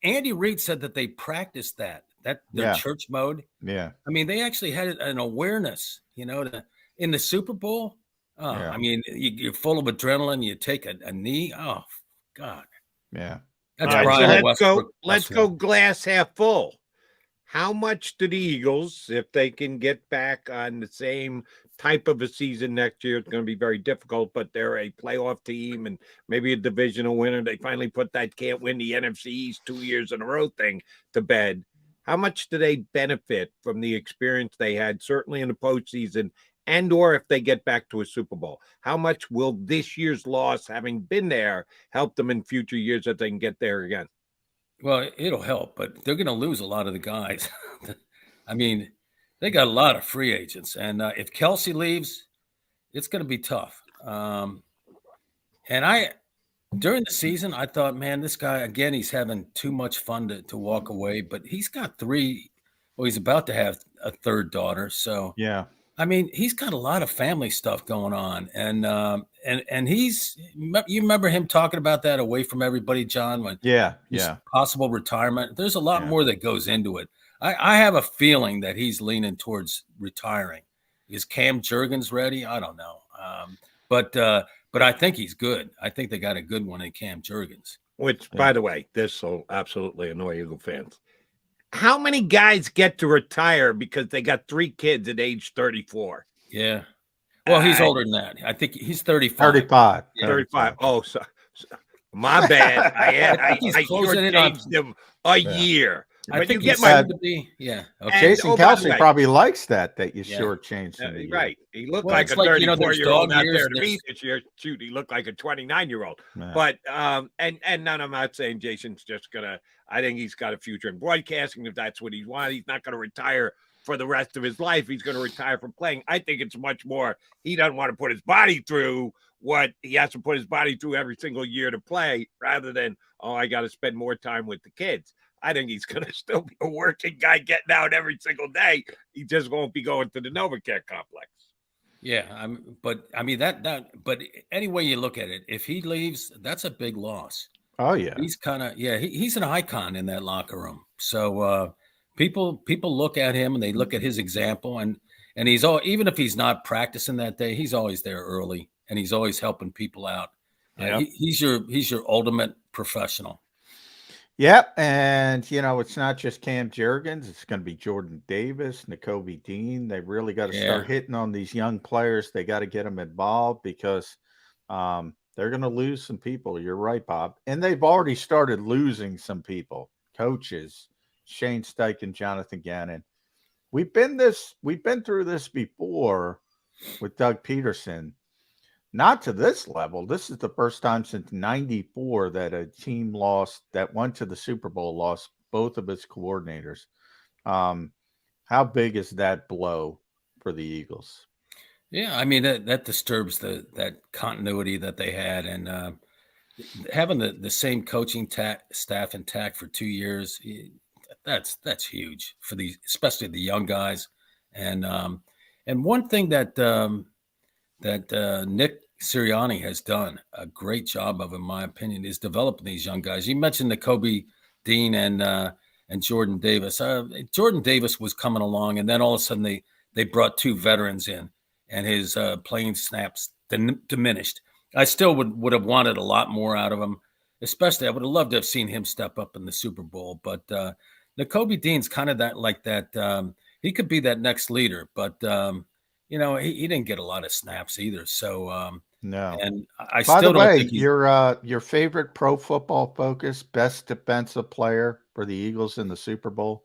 Andy Reid said that they practiced their church mode. Yeah, I mean, they actually had an awareness, in the Super Bowl. I mean, you're full of adrenaline. You take a knee. Oh God. Yeah, that's right, so let's go glass half full. How much do the Eagles, if they can get back on the same type of a season next year, it's going to be very difficult, but they're a playoff team and maybe a divisional winner. They finally put that can't win the NFC East 2 years in a row thing to bed. How much do they benefit from the experience they had, certainly in the postseason, and or if they get back to a Super Bowl? How much will this year's loss, having been there, help them in future years that they can get there again? Well, it'll help, but they're going to lose a lot of the guys. I mean, they got a lot of free agents, and if Kelsey leaves, it's going to be tough. And during the season, I thought, man, this guy, again, he's having too much fun to walk away, but he's got 3. Well, he's about to have a 3rd daughter. So, yeah. I mean, he's got a lot of family stuff going on, and you remember him talking about that away from everybody, John, when possible retirement. There's a lot more that goes into it. I have a feeling that he's leaning towards retiring, Is Cam Jurgens ready? I don't know. But I think he's good. I think they got a good one in Cam Jurgens. Which, by the way, this will absolutely annoy Eagle fans. How many guys get to retire because they got 3 kids at age 34? Yeah. Well, he's older than that. I think he's 35. 35. Yeah. 35. Oh, so my bad. I shortchanged him a year. I But think you he's get my to be. Yeah. Okay. Jason by the Kelsey way- probably likes that you shortchanged him. a year. Right. He looked Well, like it's a like, 34-year-old there's out dog there years, to me this year. Shoot, he looked like a 29-year-old. Yeah. But and none, I'm not saying Jason's just gonna. I think he's got a future in broadcasting if that's what he wants. He's not gonna retire for the rest of his life. He's gonna retire from playing. I think it's much more. He doesn't want to put his body through what he has to put his body through every single year to play, rather than I got to spend more time with the kids. I think he's going to still be a working guy getting out every single day. He just won't be going to the NovaCare complex. Yeah. But any way you look at it, if he leaves, that's a big loss. Oh yeah. He's kind of, he's an icon in that locker room. So people look at him and they look at his example, and he's even if he's not practicing that day, he's always there early and he's always helping people out. Yep. He's your ultimate professional. Yep, and it's not just Cam Jurgens. It's going to be Jordan Davis, Nakobe Dean. They really got to start hitting on these young players. They got to get them involved because they're going to lose some people. You're right, Bob. And they've already started losing some people, coaches, Shane Steichen, Jonathan Gannon. We've been through this before with Doug Peterson. Not to this level. This is the first time since '94 that a team that went to the Super Bowl lost both of its coordinators. How big is that blow for the Eagles? Yeah, I mean that disturbs that continuity that they had, and having the same coaching staff intact for 2 years. That's huge for especially the young guys. And one thing that Nick Sirianni has done a great job of, in my opinion, is developing these young guys. You mentioned Nakobe Dean and Jordan Davis. Jordan Davis was coming along, and then all of a sudden they brought 2 veterans in, and his playing snaps diminished. I still would have wanted a lot more out of him. Especially, I would have loved to have seen him step up in the Super Bowl. But Nakobe Dean's kind of that. He could be that next leader, but he didn't get a lot of snaps either. So no. And I By still the way, don't think your favorite Pro Football Focus best defensive player for the Eagles in the Super Bowl,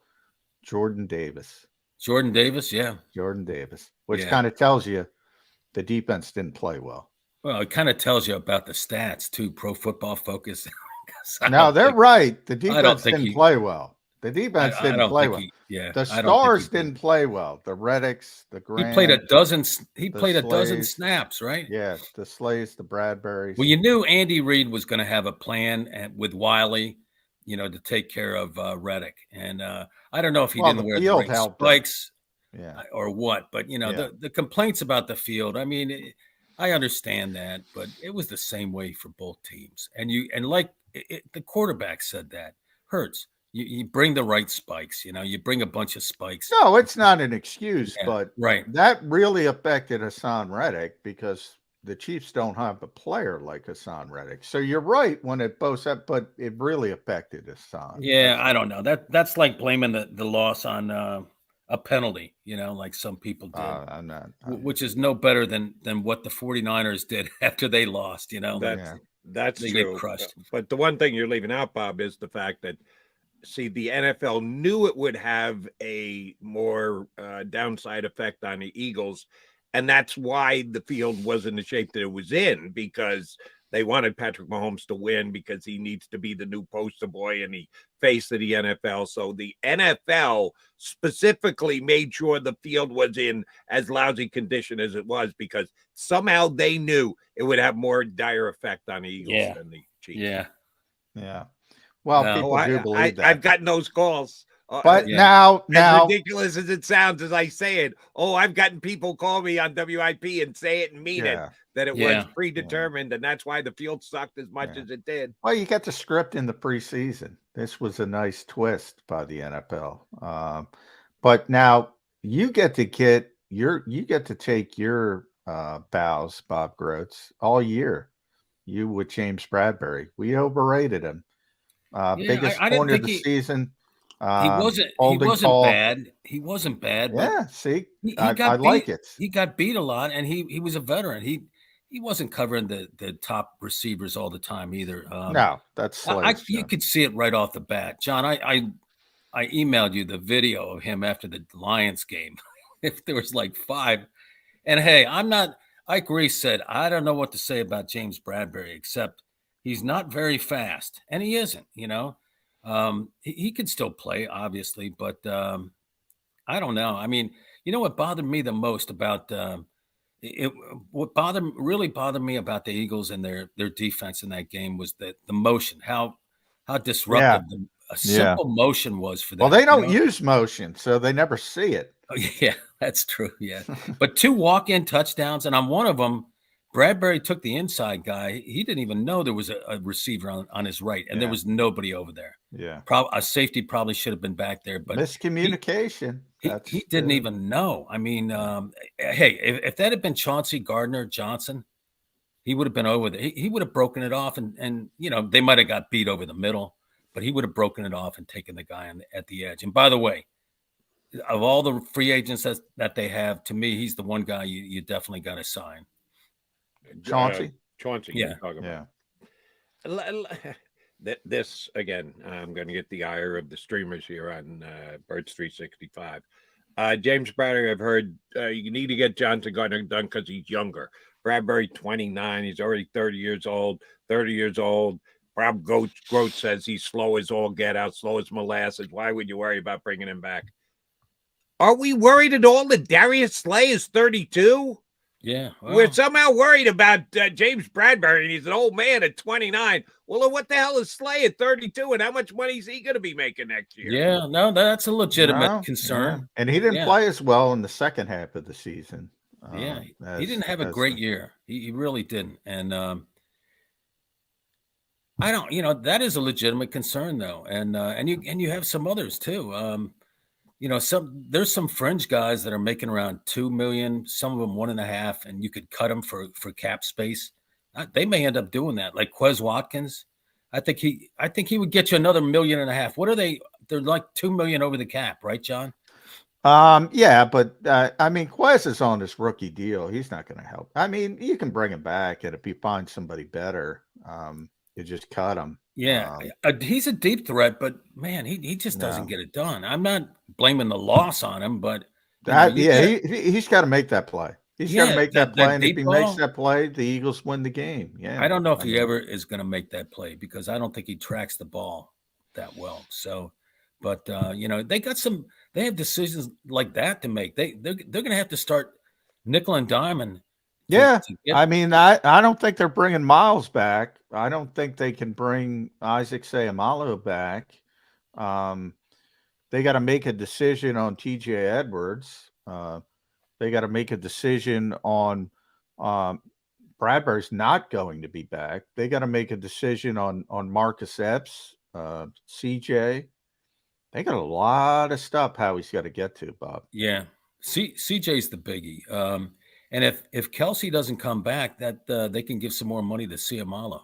Jordan Davis. Jordan Davis, yeah. Jordan Davis, which kind of tells you the defense didn't play well. Well, it kind of tells you about the stats too. Pro Football Focus. No, they're right. The defense didn't play well. The defense didn't play well. The stars didn't play well. The Reddicks, the Grant. He played a dozen snaps, right? Yeah, the Slays, the Bradburys. Well, you knew Andy Reid was going to have a plan with Wiley, to take care of Reddick. And I don't know if he didn't wear the right spikes or what, but the complaints about the field. I mean, I understand that, but it was the same way for both teams. And the quarterback said that Hurts. You bring the right spikes, you bring a bunch of spikes. No, it's not an excuse, but right. That really affected Hassan Reddick because the Chiefs don't have a player like Hassan Reddick. So you're right when it both up, but it really affected Hassan. Yeah, I don't know. That's like blaming the loss on a penalty, like some people did. Which is no better than what the 49ers did after they lost, That's they true. Get crushed. But the one thing you're leaving out, Bob, is the fact that the NFL knew it would have a more downside effect on the Eagles, and that's why the field was in the shape that it was in, because they wanted Patrick Mahomes to win because he needs to be the new poster boy and the face of the NFL. So the NFL specifically made sure the field was in as lousy condition as it was because somehow they knew it would have more dire effect on the Eagles than the Chiefs. Yeah. Well, people do believe that. I've gotten those calls. But now, as ridiculous as it sounds, as I say it, I've gotten people call me on WIP and say it and mean it, that it was predetermined, and that's why the field sucked as much as it did. Well, you got the script in the preseason. This was a nice twist by the NFL. But now you get to get you get to take your bows, Bob Groats, all year. You with James Bradbury. We overrated him. Biggest I didn't corner of think the season. he wasn't bad. He wasn't bad. But Yeah, see, I I like it. He got beat a lot, and he was a veteran. He wasn't covering the top receivers all the time either. No, that's Slade's you could see it right off the bat. John, I emailed you the video of him after the Lions game. If there was like 5. And hey, Ike Reese said, I don't know what to say about James Bradbury, except he's not very fast. And he isn't, he could still play, obviously, but I don't know. I mean, what bothered me the most about what really bothered me about the Eagles and their defense in that game was the motion, how disruptive a simple motion was for them. Well, they don't use motion, so they never see it. Oh, yeah, that's true. Yeah. But 2 walk-in touchdowns, and on one of them, Bradbury took the inside guy. He didn't even know there was a receiver on his right, and there was nobody over there. Yeah. A safety probably should have been back there, but miscommunication. He didn't even know. I mean, hey, if that had been Chauncey Gardner-Johnson, he would have been over there. He would have broken it off, and they might have got beat over the middle, but he would have broken it off and taken the guy at the edge. And by the way, of all the free agents that they have, to me, he's the one guy you definitely got to sign. Chauncey? Chauncey. Yeah. This, again, I'm going to get the ire of the streamers here on Birds 365. James Bradbury, I've heard you need to get Johnson Gardner done because he's younger. Bradbury, 29. He's already 30 years old. Rob Groats says he's slow as all get out, slow as molasses. Why would you worry about bringing him back? Are we worried at all that Darius Slay is 32? Yeah. Well, we're somehow worried about James Bradbury, and he's an old man at 29. Well, what the hell is Slay at 32, and how much money is he going to be making next year? Yeah, no, that's a legitimate concern. Yeah. And he didn't play as well in the second half of the season. He didn't have a great year. He really didn't. And I don't, that is a legitimate concern, though. And you have some others, too. There's some fringe guys that are making around $2 million, some of them 1.5, and you could cut them for cap space. They may end up doing that, like Quez Watkins. I think he would get you another $1.5 million. What are they? They're like $2 million over the cap, right, John? Yeah, but I mean, Quez is on this rookie deal. He's not going to help. I mean, you can bring him back, and if you find somebody better, you just cut him. Yeah, he's a deep threat, but man, he just doesn't get it done. I'm not blaming the loss on him, but he's got to make that play. He's got to make that play, and if he makes that play, the Eagles win the game. Yeah, I don't know if he ever is going to make that play because I don't think he tracks the ball that well. So, but they got some. They have decisions like that to make. They're going to have to start nickel and diming. I mean, I don't think they're bringing Miles back. I don't think they can bring Isaac Seumalo back. They got to make a decision on TJ Edwards. They got to make a decision on Bradbury's not going to be back. They got to make a decision on Marcus Epps, CJ. They got a lot of stuff Howie's got to get to, Bob. Yeah, CJ's the biggie. And if Kelsey doesn't come back, that they can give some more money to Seumalo.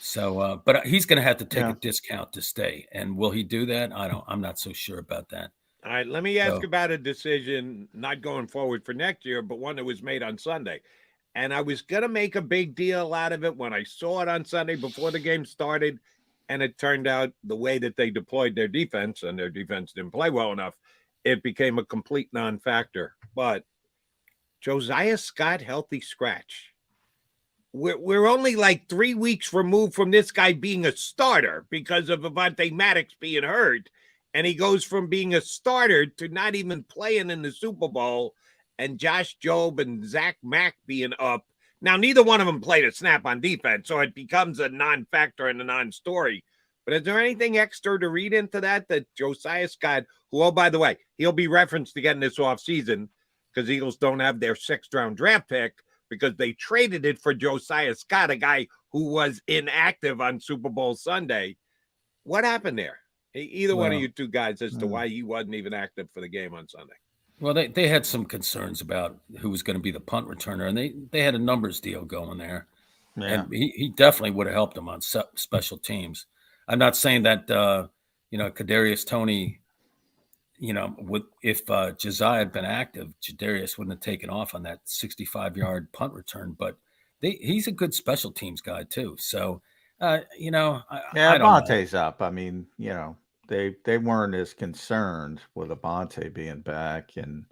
So, but he's going to have to take a discount to stay. And will he do that? I'm not so sure about that. All right, let me ask about a decision not going forward for next year, but one that was made on Sunday. And I was going to make a big deal out of it when I saw it on Sunday before the game started. And it turned out the way that they deployed their defense, and their defense didn't play well enough, it became a complete non-factor. But Josiah Scott, healthy scratch. We're only like 3 weeks removed from this guy being a starter because of Avonte Maddox being hurt. And he goes from being a starter to not even playing in the Super Bowl, and Josh Jobe and Zach Mack being up. Now, neither one of them played a snap on defense, so it becomes a non-factor and a non-story. But is there anything extra to read into that Josiah Scott, who, oh, by the way, he'll be referenced again this offseason because Eagles don't have their 6th-round draft pick because they traded it for Josiah Scott, a guy who was inactive on Super Bowl Sunday. What happened there? Either one of you two guys as to why he wasn't even active for the game on Sunday. Well, they had some concerns about who was going to be the punt returner, and they had a numbers deal going there. Yeah. And he definitely would have helped them on special teams. I'm not saying that, Kadarius Toney, if Josiah had been active, Jadarius wouldn't have taken off on that 65-yard punt return, but he's a good special teams guy too. So, I don't know. Avonte's up. I mean, they weren't as concerned with Avonte being back, and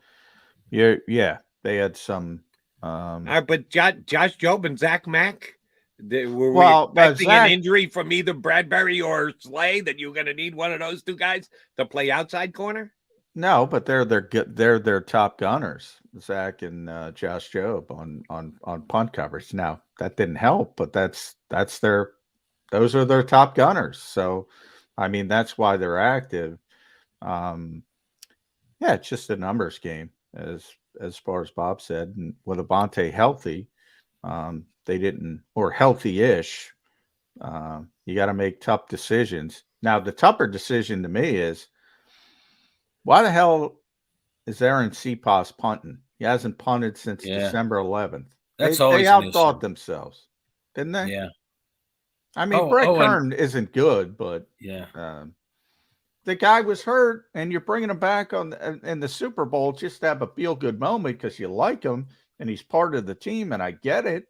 they had some. But Josh Jobe and Zach Mack, were we expecting an injury from either Bradbury or Slay that you're going to need one of those two guys to play outside corner? No, but they're their top gunners, Zach and Josh Jobe on punt coverage. Now that didn't help, but those are their top gunners. So, I mean, that's why they're active. It's just a numbers game, as far as Bob said. And with Avonte healthy, they didn't, or healthy-ish. You got to make tough decisions. Now, the tougher decision to me is, why the hell is Aaron Cepas punting? He hasn't punted since December 11th. That's they always outthought themselves, didn't they? Yeah. I mean, Brett Kern isn't good, but the guy was hurt, and you're bringing him back in the Super Bowl just to have a feel-good moment because you like him and he's part of the team, and I get it.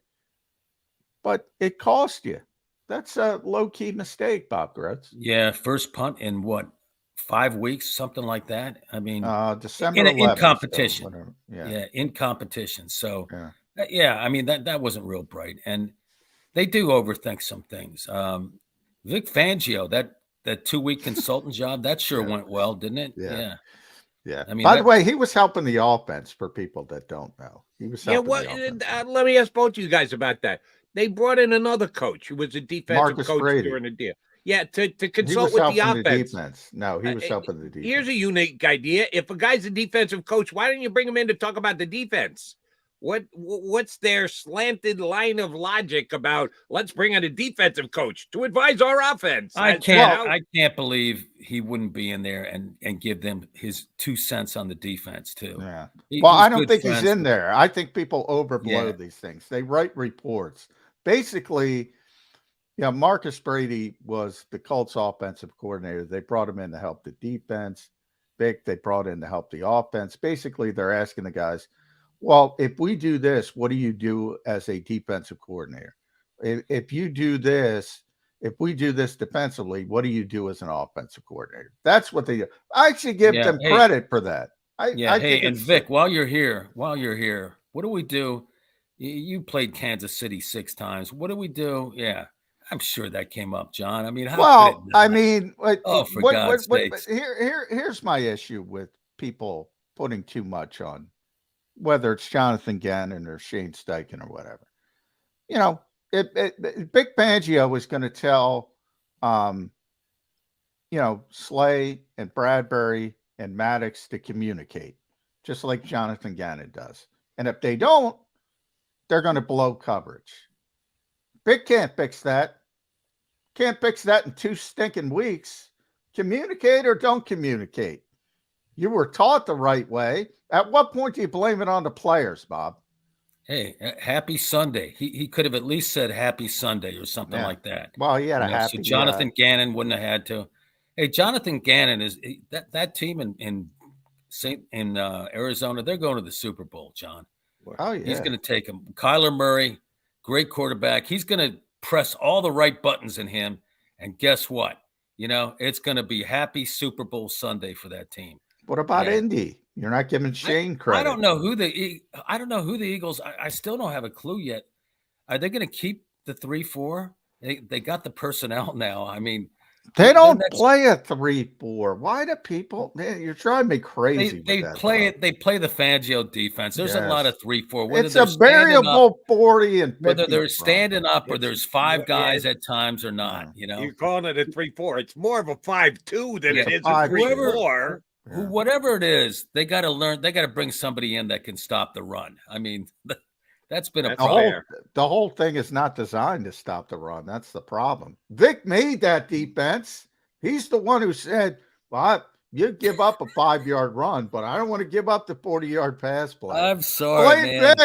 But it cost you. That's a low-key mistake, Bob Groats. Yeah, first punt in what, 5 weeks, something like that. I mean, December 11th, in competition. So In competition. So, I mean, that wasn't real bright, and they do overthink some things. Vic Fangio, that 2-week consultant job, that sure went well, didn't it? Yeah. I mean, by the way, he was helping the offense for people that don't know. He was helping the offense. Let me ask both of you guys about that. They brought in another coach who was a defensive Marcus coach Brady. during the deal. Yeah, to consult with the offense. No, he was helping the defense. Here's a unique idea. If a guy's a defensive coach, why don't you bring him in to talk about the defense? What's their slanted line of logic about let's bring in a defensive coach to advise our offense? I can't believe he wouldn't be in there and give them his 2 cents on the defense too. Yeah. I don't think he's in there. I think people overblow these things. They write reports. Basically, Marcus Brady was the Colts offensive coordinator. They brought him in to help the defense. Vic, they brought in to help the offense. Basically, they're asking the guys, well, if we do this, what do you do as a defensive coordinator? If you do this, if we do this defensively, what do you do as an offensive coordinator? That's what they do. I should give them credit for that. And Vic, while you're here, what do we do? You played Kansas City 6 times. What do we do? Yeah, I'm sure that came up, John. I mean, for God's sakes. Here's my issue with people putting too much on, whether it's Jonathan Gannon or Shane Steichen or whatever. Big Fangio was going to tell, Slay and Bradbury and Maddox to communicate, just like Jonathan Gannon does. And if they don't, they're going to blow coverage. Big can't fix that. Can't fix that in 2 stinking weeks. Communicate or don't communicate. You were taught the right way. At what point do you blame it on the players, Bob? Hey, happy Sunday. He could have at least said happy Sunday or something like that. Well, he had a happy. So Jonathan Gannon wouldn't have had to. Hey, Jonathan Gannon is that team in Arizona. They're going to the Super Bowl, John. Oh yeah. He's going to take him. Kyler Murray, great quarterback. He's going to press all the right buttons in him, and guess what? It's going to be happy Super Bowl Sunday for that team. What about Indy? You're not giving Shane credit. I don't know who the Eagles. I still don't have a clue yet. Are they going to keep the 3-4? They got the personnel now. I mean, they don't play a 3-4. Why do people? Man, you're driving me crazy. They play it. They play the Fangio defense. There's a lot of 3-4. It's a variable 40 and 50. Whether they're standing up or there's 5 guys at times or not. You're calling it a 3-4. It's more of a 5-2 than it is a 3-4. Whatever it is, they got to learn. They got to bring somebody in that can stop the run. I mean, that's been a problem. The whole thing is not designed to stop the run. That's the problem. Vic made that defense. He's the one who said, well, You give up a 5-yard run, but I don't want to give up the 40-yard pass play. I'm sorry, man.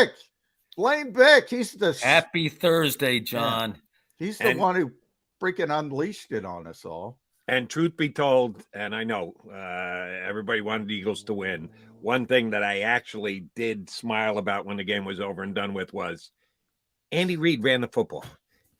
Blame Vic. He's the Happy Thursday, John. Yeah. He's the one who freaking unleashed it on us all. And truth be told, and I know everybody wanted the Eagles to win. One thing that I actually did smile about when the game was over and done with was Andy Reid ran the football.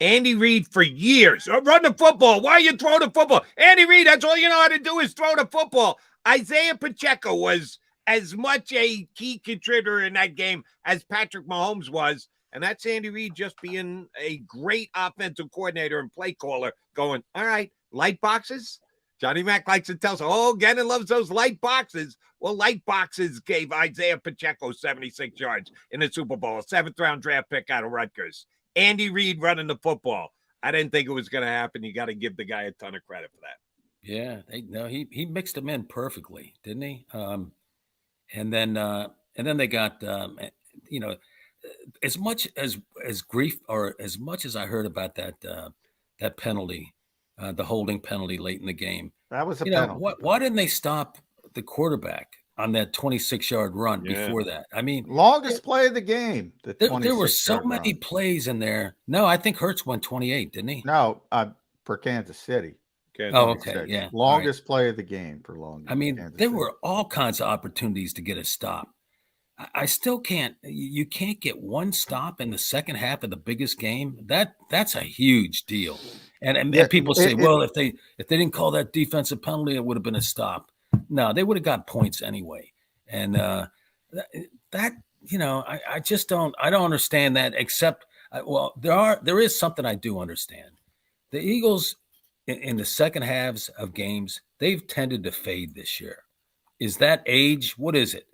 Andy Reid for years. Run the football. Why you throw the football? Andy Reid, that's all you know how to do is throw the football. Isaiah Pacheco was as much a key contributor in that game as Patrick Mahomes was. And that's Andy Reid just being a great offensive coordinator and play caller going, all right, light boxes. Johnny Mac likes to tell us, Gannon loves those light boxes. Well, light boxes gave Isaiah Pacheco 76 yards in the Super Bowl, a 7th-round draft pick out of Rutgers. Andy Reid running the football. I didn't think it was going to happen. You got to give the guy a ton of credit for that. Yeah, he mixed them in perfectly, didn't he? And then they got as much as grief, or as much as I heard about that penalty, the holding penalty late in the game. That was a penalty. Why didn't they stop the quarterback on that 26-yard run before that? I mean, longest play of the game. There were so many plays in there. No, I think Hurts won 28, didn't he? No, for Kansas City. Okay, yeah. Longest play of the game for long. I mean, there were all kinds of opportunities to get a stop. I still can't. You can't get one stop in the second half of the biggest game. That's a huge deal. And people say, well, if they didn't call that defensive penalty, it would have been a stop. No, they would have got points anyway. And I just don't understand that. Except, there is something I do understand. The Eagles in the second halves of games, they've tended to fade this year. Is that age? What is it?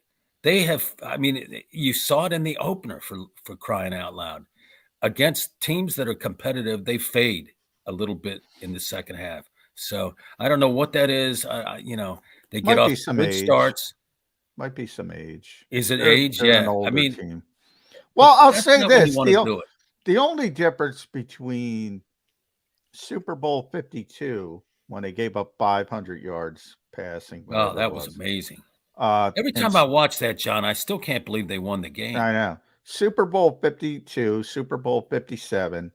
They have. I mean, you saw it in the opener for crying out loud. Against teams that are competitive, they fade a little bit in the second half. So I don't know what that is. They get off good starts. Might be some age. Is it age? Yeah. I mean, team. Well, I'll say this: the only difference between Super Bowl 52, when they gave up 500 yards passing. Oh, that was amazing. Every time I watch that, John, I still can't believe they won the game. I know. Super Bowl 52, Super Bowl 57.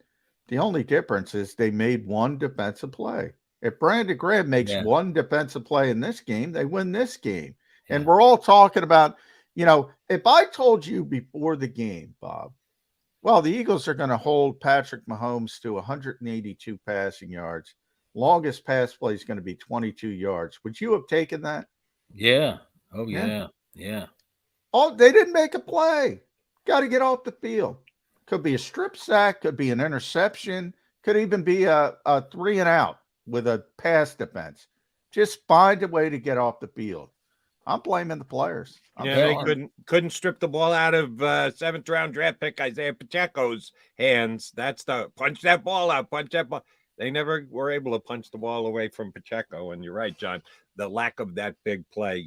The only difference is they made one defensive play. If Brandon Graham makes one defensive play in this game, they win this game. Yeah. And we're all talking about, if I told you before the game, Bob, well, the Eagles are going to hold Patrick Mahomes to 182 passing yards. Longest pass play is going to be 22 yards. Would you have taken that? Yeah. Oh, yeah. Oh, they didn't make a play. Got to get off the field. Could be a strip sack, could be an interception, could even be a 3 and out with a pass defense. Just find a way to get off the field. I'm blaming the players. They couldn't strip the ball out of 7th-round draft pick Isaiah Pacheco's hands. That's the punch that ball out, punch that ball. They never were able to punch the ball away from Pacheco. And you're right, John. The lack of that big play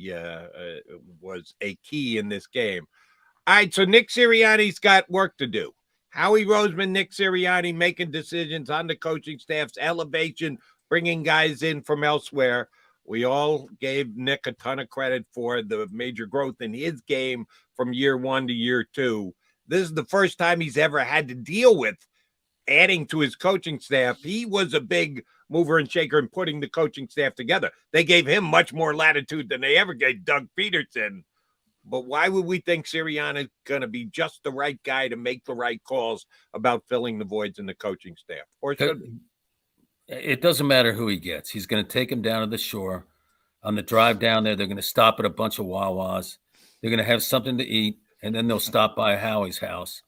was a key in this game. All right, so Nick Sirianni's got work to do. Howie Roseman, Nick Sirianni making decisions on the coaching staff's elevation, bringing guys in from elsewhere. We all gave Nick a ton of credit for the major growth in his game from year 1 to year 2. This is the first time he's ever had to deal with adding to his coaching staff. He was a big mover and shaker in putting the coaching staff together. They gave him much more latitude than they ever gave Doug Peterson. But why would we think Sirianni is going to be just the right guy to make the right calls about filling the voids in the coaching staff? Or should it doesn't matter who he gets. He's going to take him down to the shore. On the drive down there, they're going to stop at a bunch of Wawas. They're going to have something to eat, and then they'll stop by Howie's house.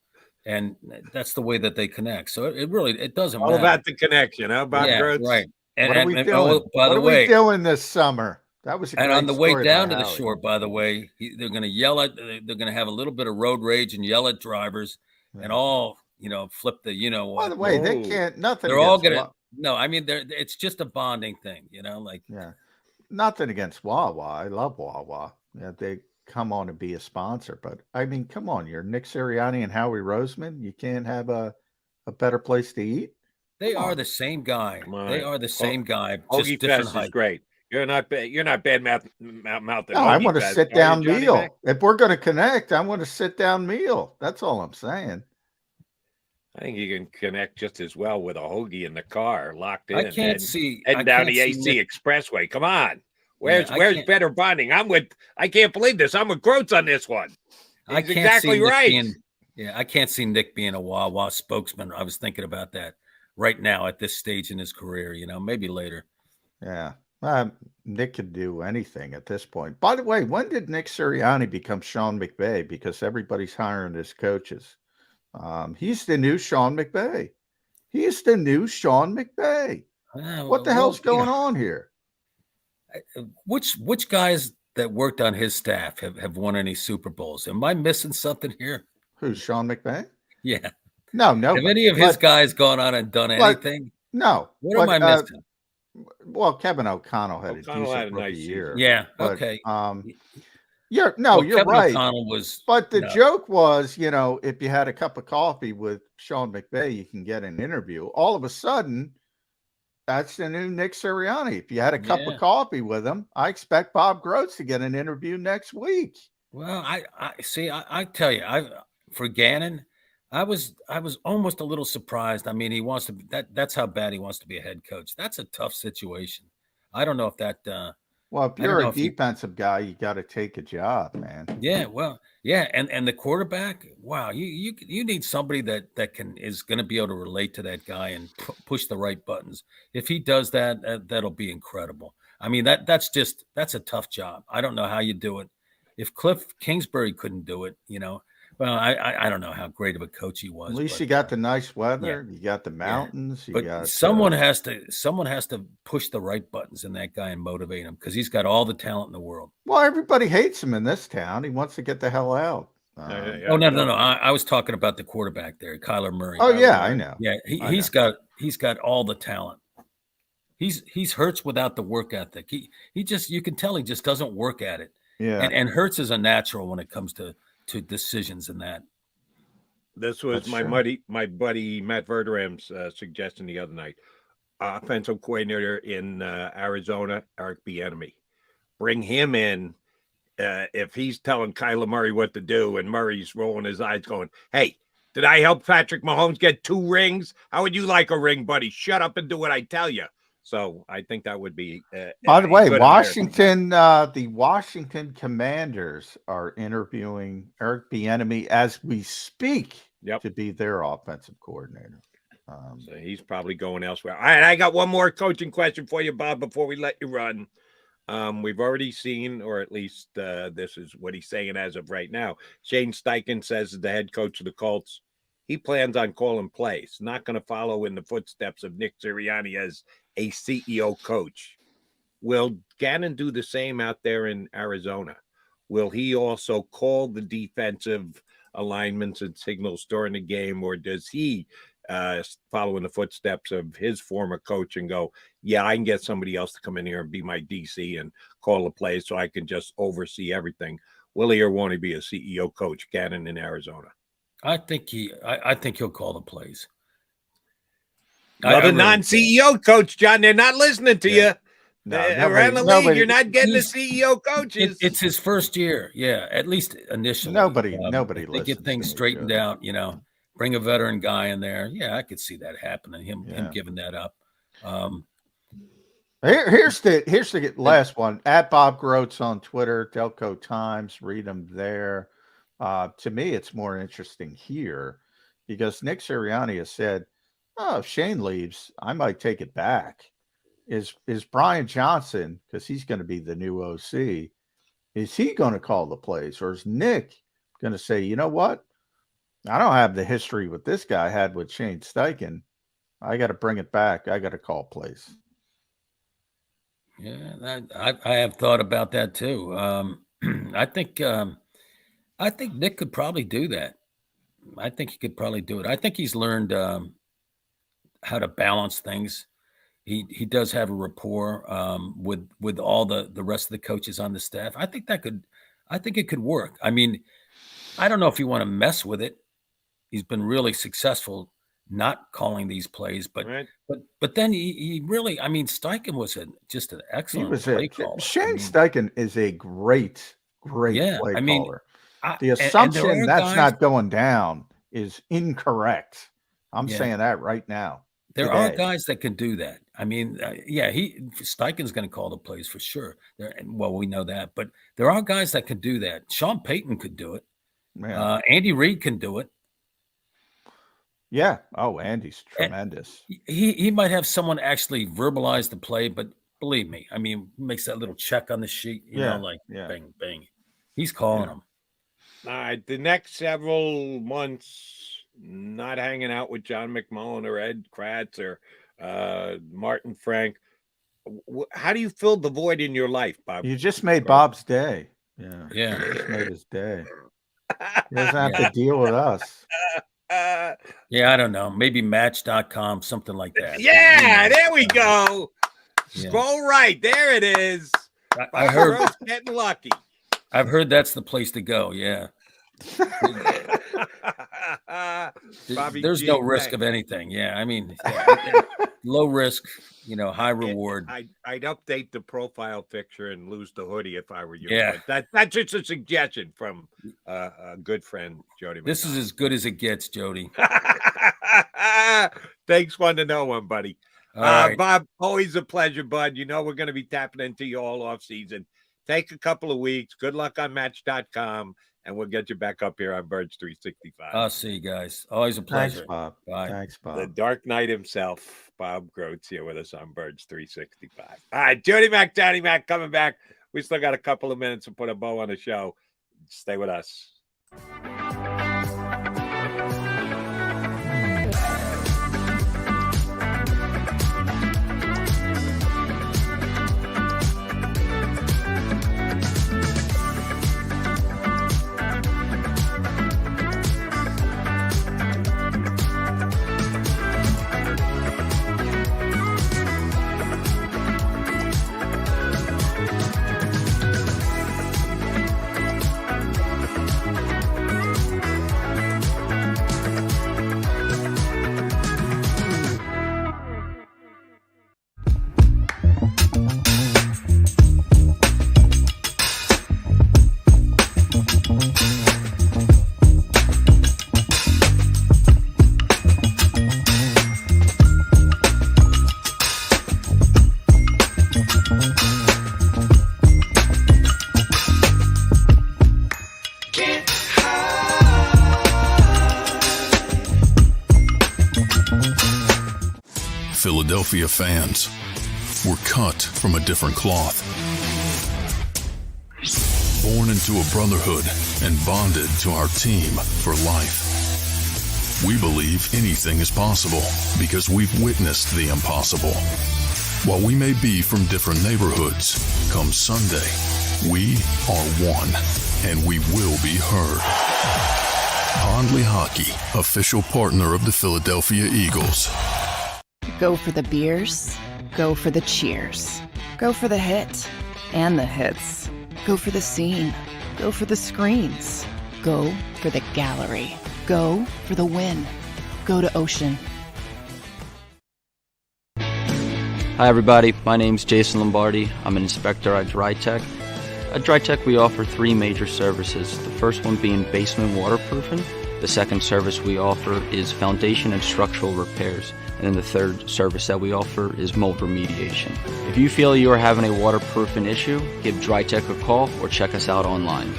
And that's the way that they connect. So it doesn't matter. All about the connection, huh? About Groats? Right. What are we doing? What are we doing this summer? That was a great on the way story down to by the Howie. shore, by the way, they're going to yell at. They're going to have a little bit of road rage and yell at drivers, and all flip the By the way, they can't. Nothing. They're all going to. No, I mean, it's just a bonding thing, Nothing against Wawa. I love Wawa. Yeah, they come on to be a sponsor, but I mean, come on, you're Nick Sirianni and Howie Roseman. You can't have a better place to eat. They are the same guy. They are the same guy. Hoagie Fest is great. You're not bad mouthing. No, I want a sit down meal. If we're going to connect, I want a sit down meal. That's all I'm saying. I think you can connect just as well with a hoagie in the car, locked in. I can't see heading down the AC Expressway. Come on, where's better bonding? I can't believe this. I'm with Groats on this one. He's exactly right. I can't see Nick being a Wawa spokesman. I was thinking about that right now at this stage in his career. Maybe later. Yeah, Nick could do anything at this point. By the way, when did Nick Sirianni become Sean McVay? Because everybody's hiring his coaches. He's the new Sean McVay. He's the new Sean McVay. What the hell's going on here? Which guys that worked on his staff have won any Super Bowls? Am I missing something here? Who's Sean McVay? Yeah. No. Have any of his guys gone on and done anything? No. What am I missing? Well, Kevin O'Connell had a decent rookie year. Yeah. But, okay. You're Kevin right. O'Connell was, but the joke was, if you had a cup of coffee with Sean McVay, you can get an interview. All of a sudden, that's the new Nick Sirianni. If you had a cup of coffee with him, I expect Bob Groats to get an interview next week. Well, I see. I tell you, for Gannon, I was almost a little surprised. I mean, he wants to. That's how bad he wants to be a head coach. That's a tough situation. I don't know if that. Well, if you're a defensive guy, you got to take a job, man. Yeah, well, yeah, and the quarterback, wow, you need somebody that is going to be able to relate to that guy and push the right buttons. If he does that, that'll be incredible. I mean, that's a tough job. I don't know how you do it. If Cliff Kingsbury couldn't do it, well, I don't know how great of a coach he was. At least you got the nice weather. Yeah. You got the mountains. Yeah. But someone has to push the right buttons in that guy and motivate him because he's got all the talent in the world. Well, everybody hates him in this town. He wants to get the hell out. No. I was talking about the quarterback there, Kyler Murray. Oh yeah, I know. Yeah, he's got all the talent. He's Hurts without the work ethic. He just, you can tell he just doesn't work at it. Yeah. And Hurts is a natural when it comes to decisions in that. This was my buddy Matt Verderam's suggestion the other night. Offensive coordinator in Arizona, Eric Bieniemy. Bring him in if he's telling Kyler Murray what to do, and Murray's rolling his eyes, going, "Hey, did I help Patrick Mahomes get 2 rings? How would you like a ring, buddy? Shut up and do what I tell you." So I think that would be. By the way, the Washington Commanders are interviewing Eric Bieniemy as we speak to be their offensive coordinator. So he's probably going elsewhere. All right, I got one more coaching question for you, Bob, before we let you run. We've already seen, or at least this is what he's saying as of right now. Shane Steichen says the head coach of the Colts, he plans on calling plays, not going to follow in the footsteps of Nick Sirianni as a CEO coach. Will Gannon do the same out there in Arizona? Will he also call the defensive alignments and signals during the game, or does he follow in the footsteps of his former coach and go, yeah, I can get somebody else to come in here and be my DC and call the plays so I can just oversee everything? Will he or won't he be a CEO coach, Gannon in Arizona? I think he'll call the plays. The non-CEO coach, John, they're not listening to you. Around the league, you're not getting the CEO coaches. It's his first year. Yeah, at least initially. Nobody they get things straightened out, bring a veteran guy in there. Yeah, I could see that happening, him giving that up. Here's the last one. At Bob Groats on Twitter, Delco Times, read them there. To me, it's more interesting here because Nick Sirianni has said, if Shane leaves, I might take it back. Is Brian Johnson, because he's going to be the new OC, is he going to call the plays? Or is Nick going to say, you know what? I don't have the history with this guy I had with Shane Steichen. I got to bring it back. I got to call plays. Yeah, I have thought about that too. I think Nick could probably do that. I think he could probably do it. I think he's learned how to balance things. He does have a rapport with all the rest of the coaches on the staff. I think it could work. I mean, I don't know if you want to mess with it. He's been really successful not calling these plays, but then he really, I mean, Steichen was just an excellent play caller. Shane Steichen is a great play caller. The assumption that's not going down is incorrect. I'm saying that right now. There are guys that can do that. I mean, Steichen's going to call the plays for sure. Well, we know that, but there are guys that can do that. Sean Payton could do it. Yeah. Andy Reid can do it. Yeah. Oh, Andy's tremendous. He might have someone actually verbalize the play, but believe me, I mean, makes that little check on the sheet, you know, like bang, bang. He's calling them. All right. The next several months, not hanging out with John McMullen or Ed Kratz or Martin Frank. How do you fill the void in your life, Bob? You just made Bob's day. Yeah. You just made his day. He doesn't have to deal with us. Yeah, I don't know. Maybe Match.com, something like that. Yeah, there we go. Scroll right. There it is. I heard Groats getting lucky. I've heard that's the place to go. Yeah. There's no risk of anything. Yeah, I mean, low risk, high reward. I'd update the profile picture and lose the hoodie if I were you. Yeah, that's just a suggestion from a good friend, Jody. This is as good as it gets, Jody. Thanks, one to know one, buddy. Right. Bob, always a pleasure, bud. We're going to be tapping into you all off season. Take a couple of weeks. Good luck on Match.com. And we'll get you back up here on Birds 365. I'll see you guys. Always a pleasure. Thanks, Bob. Bye. Thanks, Bob. The Dark Knight himself, Bob Groats, here with us on Birds 365. All right, Johnny Mac coming back. We still got a couple of minutes to put a bow on the show. Stay with us. Philadelphia fans were cut from a different cloth. Born into a brotherhood and bonded to our team for life. We believe anything is possible because we've witnessed the impossible. While we may be from different neighborhoods, come Sunday, we are one, and we will be heard. Pondley Hockey, official partner of the Philadelphia Eagles. Go for the beers, go for the cheers, go for the hit and the hits, go for the scene, go for the screens, go for the gallery, go for the win, go to Ocean. Hi everybody, my name's Jason Lombardi. I'm an inspector at DryTech. At DryTech we offer three major services, the first one being basement waterproofing. The second service we offer is foundation and structural repairs. And then the third service that we offer is mold remediation. If you feel you are having a waterproofing issue, give DryTech a call or check us out online.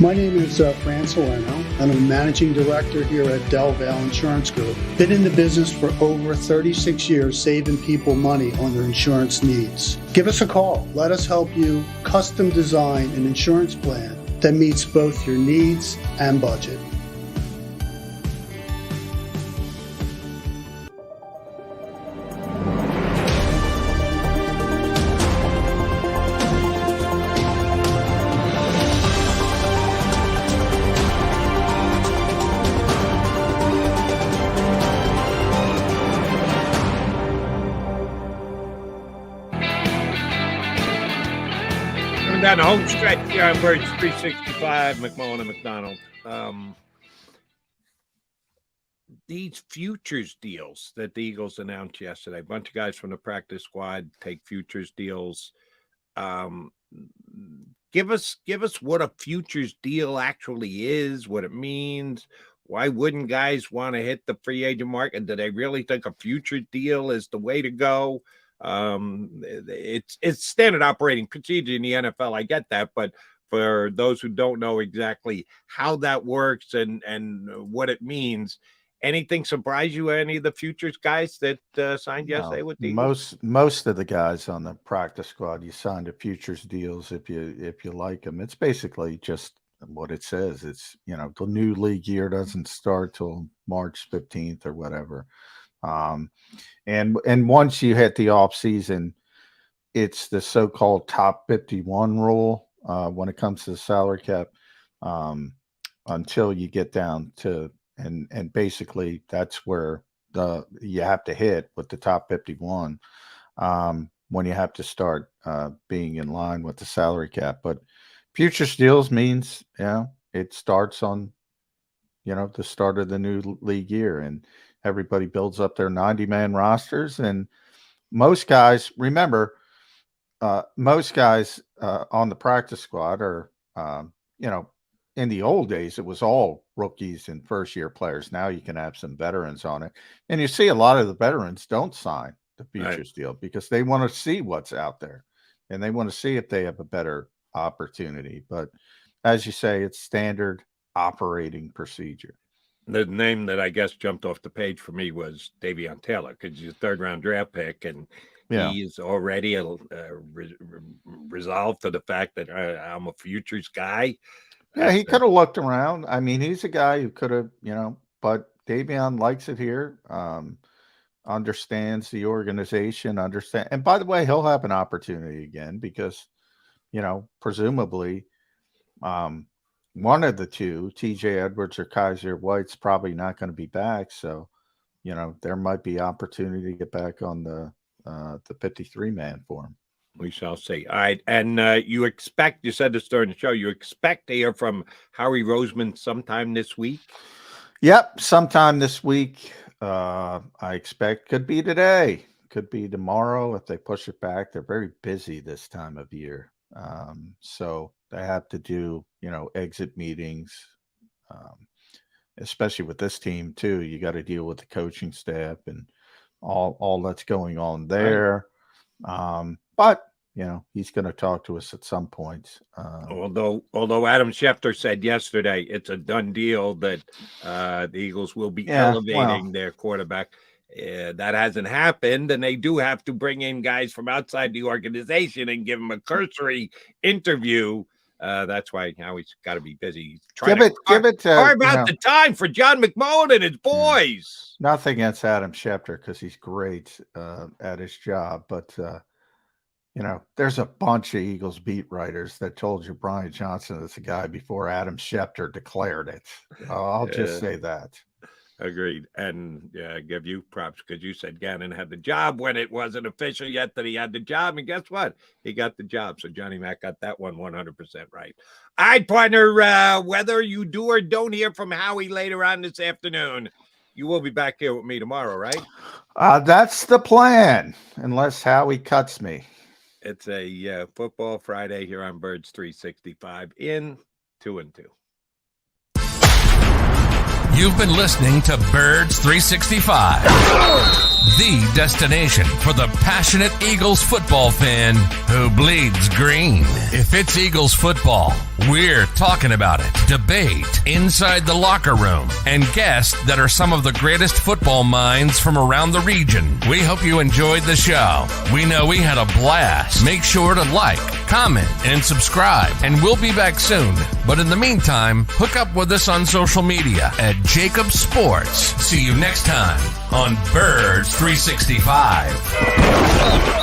My name is Fran Salerno, and I'm a managing director here at Del Valle Insurance Group. Been in the business for over 36 years, saving people money on their insurance needs. Give us a call. Let us help you custom design an insurance plan that meets both your needs and budget. down the home stretch here on Birds 365, McMullen and McDonald. These futures deals that the Eagles announced yesterday, a bunch of guys from the practice squad take futures deals. Give us what a futures deal actually is, what it means. Why wouldn't guys want to hit the free agent market? Do they really think a future deal is the way to go? It's standard operating procedure in the NFL. I get that, but for those who don't know exactly how that works and what it means, anything surprise you? Any of the futures guys that signed yesterday with the Eagles? Most of the guys on the practice squad, you signed to futures deals if you like them. It's basically just what it says. It's, the new league year doesn't start till March 15th or whatever. And once you hit the off season, it's the so-called top 51 rule when it comes to the salary cap, until you get down to, and basically that's where you have to hit with the top 51 when you have to start being in line with the salary cap. But futures deals means, it starts on, the start of the new league year, and everybody builds up their 90-man rosters. And most guys, remember, on the practice squad are, in the old days, it was all rookies and first-year players. Now you can have some veterans on it. And you see a lot of the veterans don't sign the futures deal because they want to see what's out there, and they want to see if they have a better opportunity. But as you say, it's standard operating procedure. The name that I guess jumped off the page for me was Davion Taylor, because he's a third-round draft pick, and he's already resolved to the fact that I'm a futures guy. Yeah, he could have looked around. I mean, he's a guy who could have, but Davion likes it here, understands the organization, and by the way, he'll have an opportunity again because, presumably, one of the two, TJ Edwards or Kaiser White's probably not going to be back. So, there might be opportunity to get back on the 53-man for him. We shall see. All right. And you said this during the show, you expect to hear from Howie Roseman sometime this week? Yep. Sometime this week. I expect could be today, could be tomorrow. If they push it back, they're very busy this time of year. So they have to do, exit meetings, especially with this team too. You got to deal with the coaching staff and all that's going on there. Right. But he's going to talk to us at some point. Although Adam Schefter said yesterday it's a done deal that the Eagles will be elevating their quarterback. That hasn't happened, and they do have to bring in guys from outside the organization and give them a cursory interview. That's why now he's got to be busy. Carve out the time for John McMullen and his boys. Nothing against Adam Schefter because he's great at his job, but there's a bunch of Eagles beat writers that told you Brian Johnson is the guy before Adam Schefter declared it. I'll just say that. Agreed. And give you props because you said Gannon had the job when it wasn't official yet that he had the job. And guess what? He got the job. So Johnny Mac got that one 100% right. All right, partner, whether you do or don't hear from Howie later on this afternoon, you will be back here with me tomorrow, right? That's the plan, unless Howie cuts me. It's a Football Friday here on Birds 365 in 2 and 2. You've been listening to Birds 365, the destination for the passionate Eagles football fan who bleeds green. If it's Eagles football, we're talking about it. Debate inside the locker room and guests that are some of the greatest football minds from around the region. We hope you enjoyed the show. We know we had a blast. Make sure to like, comment, and subscribe, and we'll be back soon. But in the meantime, hook up with us on social media at JAKIB Sports. See you next time on Birds 365.